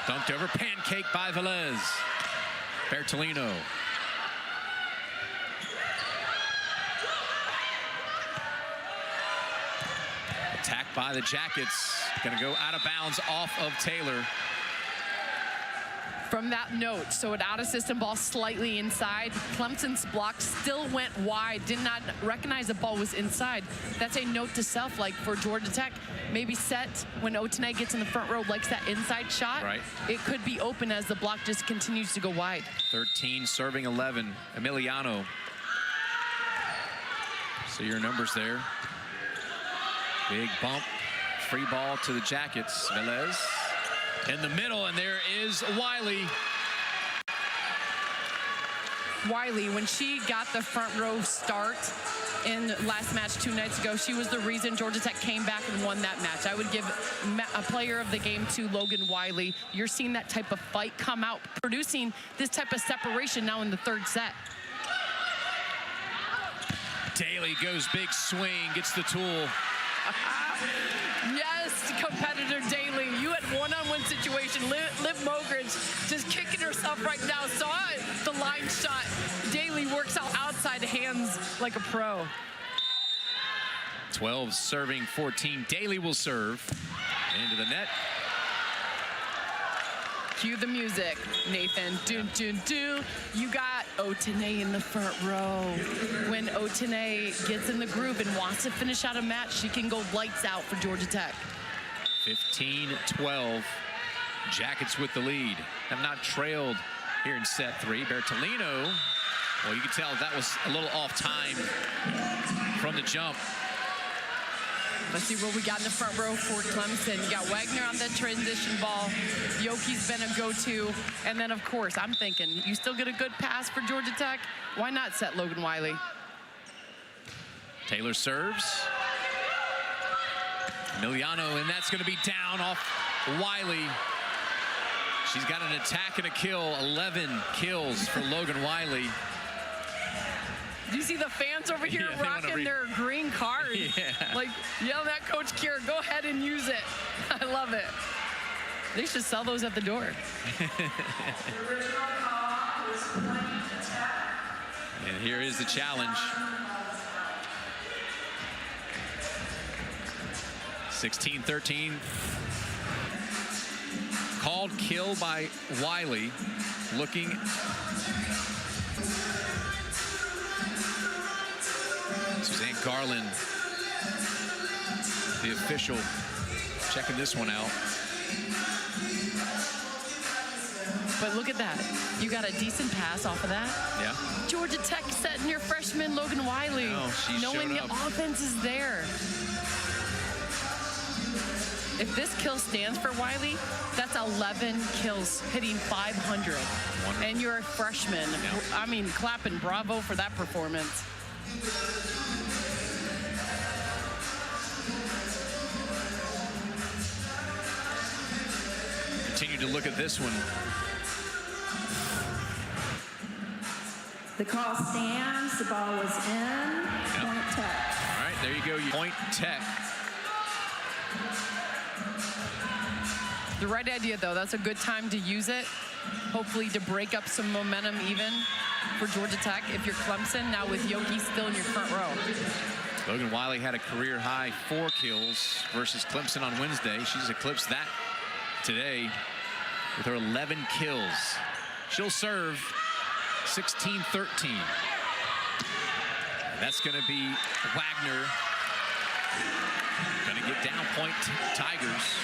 Dunked over, pancake by Velez. Bertolino. Attacked by the Jackets. Gonna go out of bounds off of Taylor. From that note, so an out-of-system ball slightly inside. Clemson's block still went wide, did not recognize the ball was inside. That's a note to self, like for Georgia Tech, maybe set when Otene gets in the front row, likes that inside shot. Right. It could be open as the block just continues to go wide. 13 serving 11, Emiliano. So your numbers there. Big bump, free ball to the Jackets. Velez in the middle, and there is Wiley. Wiley, when she got the front row start in last match 2 nights ago, she was the reason Georgia Tech came back and won that match. I would give a player of the game to Logan Wiley. You're seeing that type of fight come out, producing this type of separation now in the 3rd set. Daly goes big swing, gets the tool. Yes, competitor Daly. You had one-on-one situation. Liv Mogridge just kicking herself right now. Saw it, the line shot. Daly works out outside hands like a pro. 12 serving 14. Daly will serve into the net. Cue the music, Nathan. Dun, dun, dun. You got Otene in the front row. When Otene gets in the groove and wants to finish out a match, she can go lights out for Georgia Tech. 15-12. Jackets with the lead. Have not trailed here in set 3. Bertolino, well, you can tell that was a little off time from the jump. Let's see what we got in the front row for Clemson. You got Wagner on that transition ball. Yoki's been a go-to. And then, of course, I'm thinking, you still get a good pass for Georgia Tech? Why not set Logan Wiley? Taylor serves. Emiliano, and that's going to be down off Wiley. She's got an attack and a kill. 11 kills for Logan Wiley. Do you see the fans over here rocking their green cards? Yeah. Like, yelling at Coach Kira, go ahead and use it. I love it. They should sell those at the door. And here is the challenge. 16-13. Called kill by Wiley. Looking. Suzanne Garland, the official, checking this one out. But look at that. You got a decent pass off of that. Yeah. Georgia Tech setting your freshman Logan Wiley. No, she's knowing the up. offense is there. If this kill stands for Wiley, that's 11 kills, hitting 500. Wonderful. And you're a freshman. Yeah. I mean, clapping bravo for that performance. Continue to look at this one. The call stands. The ball was in. Point Tech. All right, there you go. Point Tech. The right idea, though. That's a good time to use it. Hopefully to break up some momentum even for Georgia Tech. If you're Clemson, now with Yoki still in your front row. Logan Wiley had a career high 4 kills versus Clemson on Wednesday. She's eclipsed that today with her 11 kills. She'll serve 16-13. That's going to be Wagner. Going to get down point Tigers.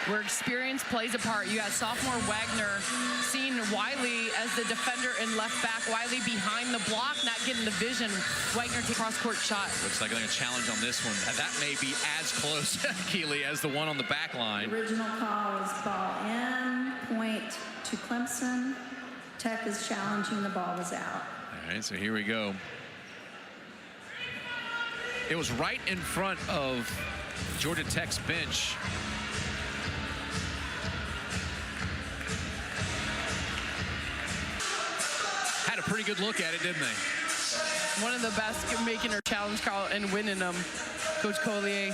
Where experience plays a part. You had sophomore Wagner seeing Wiley as the defender and left back. Wiley behind the block, not getting the vision. Wagner to cross-court shot. Looks like they're going to challenge on this one. That may be as close, Keely, as the one on the back line. Original call is ball in. Point to Clemson. Tech is challenging. The ball was out. All right, so here we go. It was right in front of Georgia Tech's bench. Had a pretty good look at it, didn't they? One of the best making her challenge call and winning them, Coach Collier.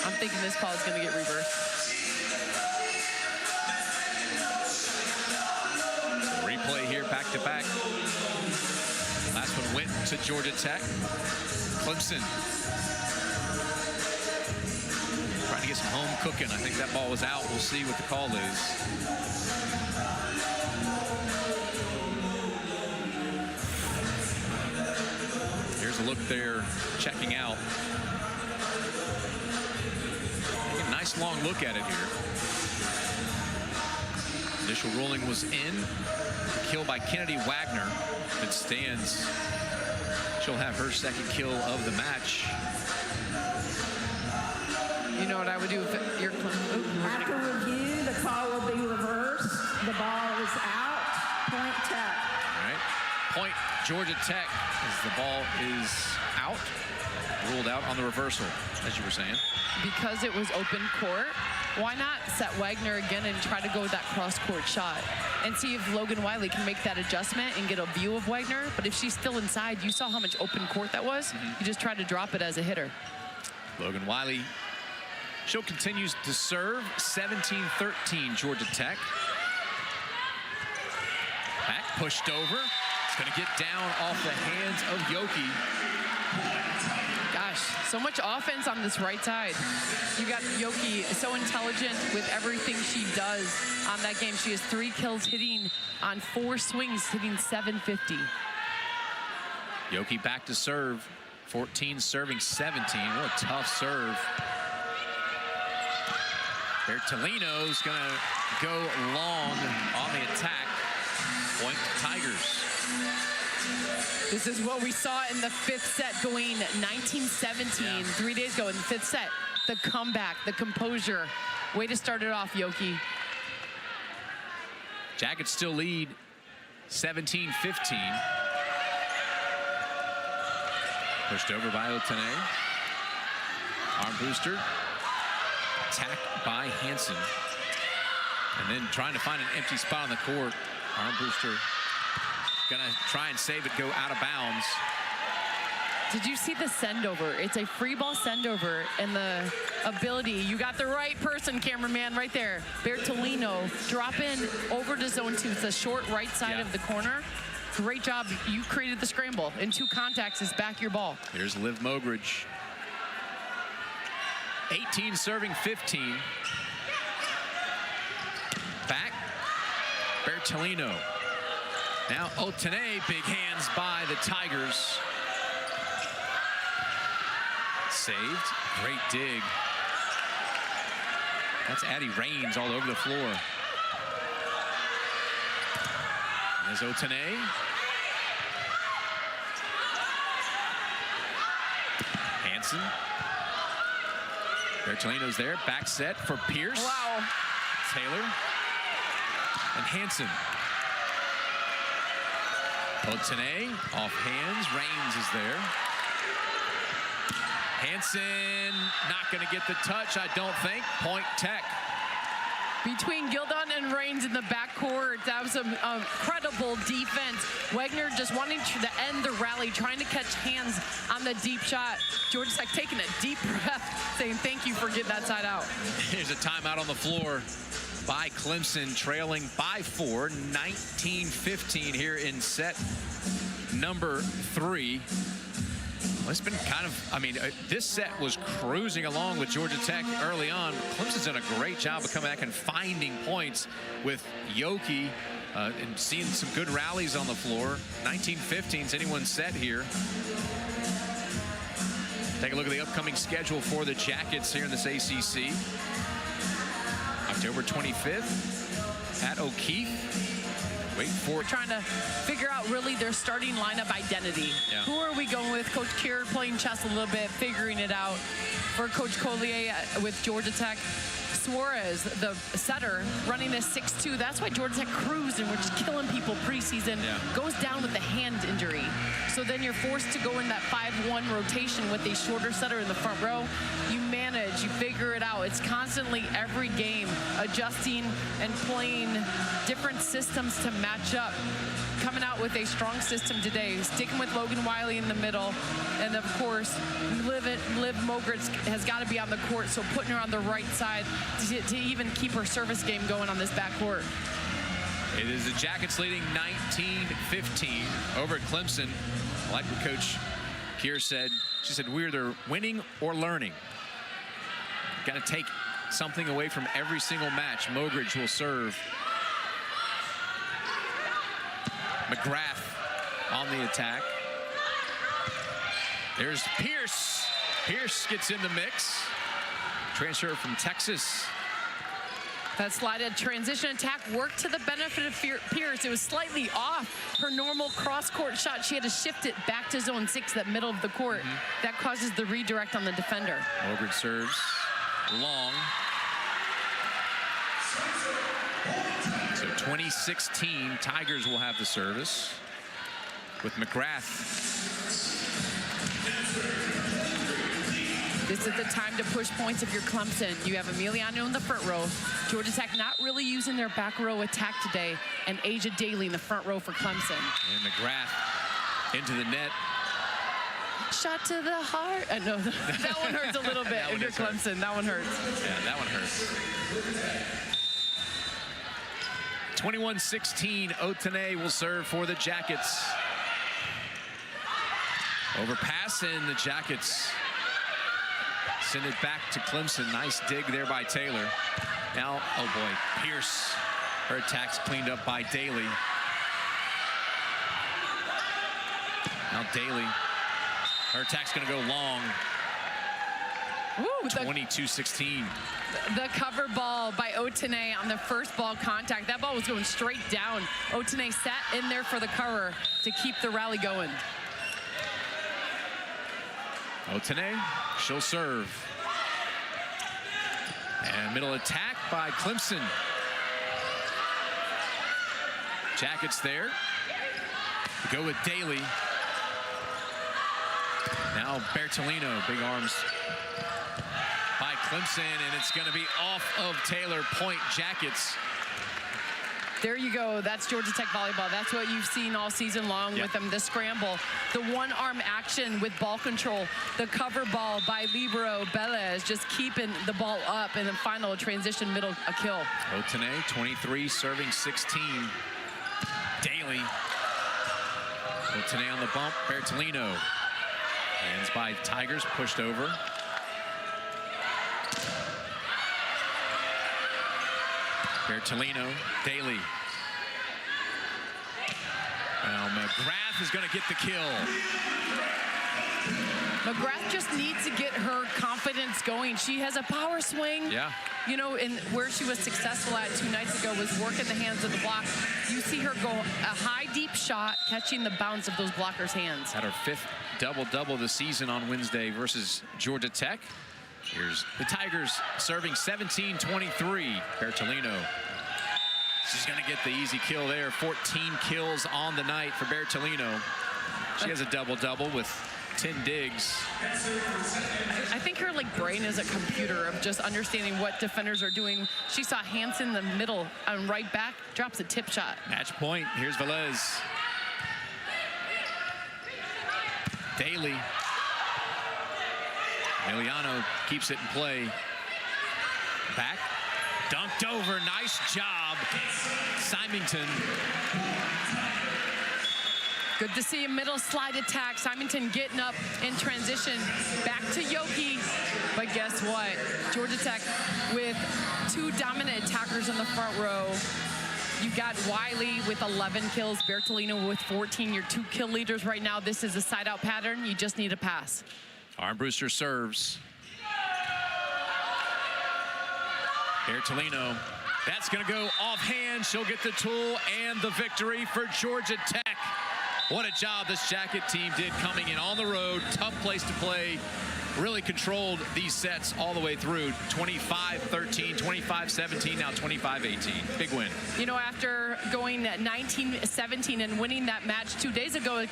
I'm thinking this call is going to get reversed. Replay here, back to back. Last one went to Georgia Tech. Clemson trying to get some home cooking. I think that ball was out. We'll see what the call is. Here's a look there, checking out. A nice long look at it here. Initial ruling was in. Kill by Kennedy Wagner. It stands. She'll have her second kill of the match. You know what I would do if you're... After review, the call will be reversed. The ball is out. Point Tech. All right. Point Georgia Tech as the ball is out. Ruled out on the reversal, as you were saying. Because it was open court, why not set Wagner again and try to go with that cross-court shot and see if Logan Wiley can make that adjustment and get a view of Wagner? But if she's still inside, you saw how much open court that was. You just tried to drop it as a hitter. Logan Wiley, she'll continue to serve. 17-13 Georgia Tech. Back pushed over. It's going to get down off the hands of Yoki. Gosh, so much offense on this right side. You got Yoki so intelligent with everything she does on that game. She has 3 kills, hitting on 4 swings, hitting 750. Yoki back to serve. 14 serving 17. What a tough serve. Bertolino's going to go long on the attack. Point Tigers. This is what we saw in the 5th set going 19-17, 3 days ago in the 5th set. The comeback, the composure. Way to start it off, Yoki. Jackets still lead 17-15. Pushed over by Otene. Arm booster. Attack by Hansen. And then trying to find an empty spot on the court. Arm booster gonna try and save it, go out of bounds. Did you see the send over? It's a free ball send over, and the ability, you got the right person, cameraman, right there. Bertolino, drop in over to zone 2. It's the short right side of the corner. Great job. You created the scramble. In 2 contacts is back your ball. Here's Liv Mogridge. 18 serving 15. Back. Bertolino. Now Otene, big hands by the Tigers. Saved. Great dig. That's Addie Raines all over the floor. There's Otene. Hansen. Bertolino's there. Back set for Pierce. Wow. Taylor. And Hansen. Otene off hands. Raines is there. Hansen not going to get the touch, I don't think. Point Tech. Between Gildon and Raines in the backcourt, that was some incredible defense. Wagner just wanting to end the rally, trying to catch hands on the deep shot. Georgia Tech taking a deep breath, saying thank you for getting that side out. Here's a timeout on the floor by Clemson, trailing by 4, 19-15 here in set number 3. Well, it's been kind of, I mean, this set was cruising along with Georgia Tech early on. Clemson's done a great job of coming back and finding points with Yoki and seeing some good rallies on the floor. 19-15 is anyone's set here. Take a look at the upcoming schedule for the Jackets here in this ACC. October 25th at O'Keefe. Wait for We're trying to figure out really their starting lineup identity. Yeah. Who are we going with? Coach Kier playing chess a little bit, figuring it out. For Coach Collier with Georgia Tech, Suarez, the setter, running a 6-2. That's why Georgia Tech cruised and we're just killing people preseason. Goes down with a hand injury. So then you're forced to go in that 5-1 rotation with a shorter setter in the front row. You manage, you figure it out. It's constantly every game adjusting and playing different systems to match up. Coming out with a strong system today, sticking with Logan Wiley in the middle, and of course, Liv Mogridge has got to be on the court, so putting her on the right side to even keep her service game going on this backcourt. It is the Jackets leading 19-15 over at Clemson. I like what Coach Kier said. She said, we're either winning or learning. Got to take something away from every single match. Mogridge will serve. McGrath on the attack. There's Pierce. Pierce gets in the mix. Transfer from Texas. That slided transition attack worked to the benefit of Pierce. It was slightly off her normal cross-court shot. She had to shift it back to zone 6, that middle of the court. That causes the redirect on the defender. Mogridge serves long. So 2016, Tigers will have the service with McGrath. This is the time to push points if you're Clemson. You have Emiliano in the front row. Georgia Tech not really using their back row attack today. And Asia Daly in the front row for Clemson. And McGrath into the net. Shot to the heart. No, that one hurts a little bit if you're Clemson. That one hurts. Yeah, that one hurts. 21-16, Otene will serve for the Jackets. Overpass, and the Jackets send it back to Clemson. Nice dig there by Taylor. Now, oh boy, Pierce. Her attack's cleaned up by Daly. Now Daly. Her attack's going to go long. 22-16. The cover ball by Otene on the first ball contact. That ball was going straight down. Otene sat in there for the cover to keep the rally going. Otene, she'll serve. And middle attack by Clemson. Jackets there. Go with Daly. Now Bertolino, big arms by Clemson, and it's going to be off of Taylor. Point Jackets. There you go. That's Georgia Tech volleyball. That's what you've seen all season long with them. The scramble, the one-arm action with ball control, the cover ball by libero Belez, just keeping the ball up, and then final transition middle, a kill. Otene, 23, serving 16. Daly. Otene on the bump. Bertolino. Hands by Tigers, pushed over. Bertolino, Daly. Now McGrath is going to get the kill. McGrath just needs to get her confidence going. She has a power swing. Yeah. You know, and where she was successful at 2 nights ago was working the hands of the block. You see her go a high, deep shot, catching the bounce of those blockers' hands. Had her 5th double-double this season on Wednesday versus Georgia Tech. Here's the Tigers serving 17-23. Bertolino. She's going to get the easy kill there. 14 kills on the night for Bertolino. She has a double-double with 10 digs. I think her brain is a computer of just understanding what defenders are doing. She saw Hansen in the middle and right back, drops a tip shot. Match point. Here's Velez. Daly. Emiliano keeps it in play. Back. Dunked over. Nice job. Symington. Good to see a middle slide attack. Symington getting up in transition. Back to Yoki. But guess what? Georgia Tech with 2 dominant attackers in the front row. You got Wiley with 11 kills, Bertolino with 14. Your 2 kill leaders right now. This is a side-out pattern. You just need a pass. Armbruster serves. Bertolino. That's going to go offhand. She'll get the tool and the victory for Georgia Tech. What a job this Jacket team did coming in on the road. Tough place to play. Really controlled these sets all the way through. 25-13, 25-17, now 25-18. Big win. You know, after going 19-17 and winning that match 2 days ago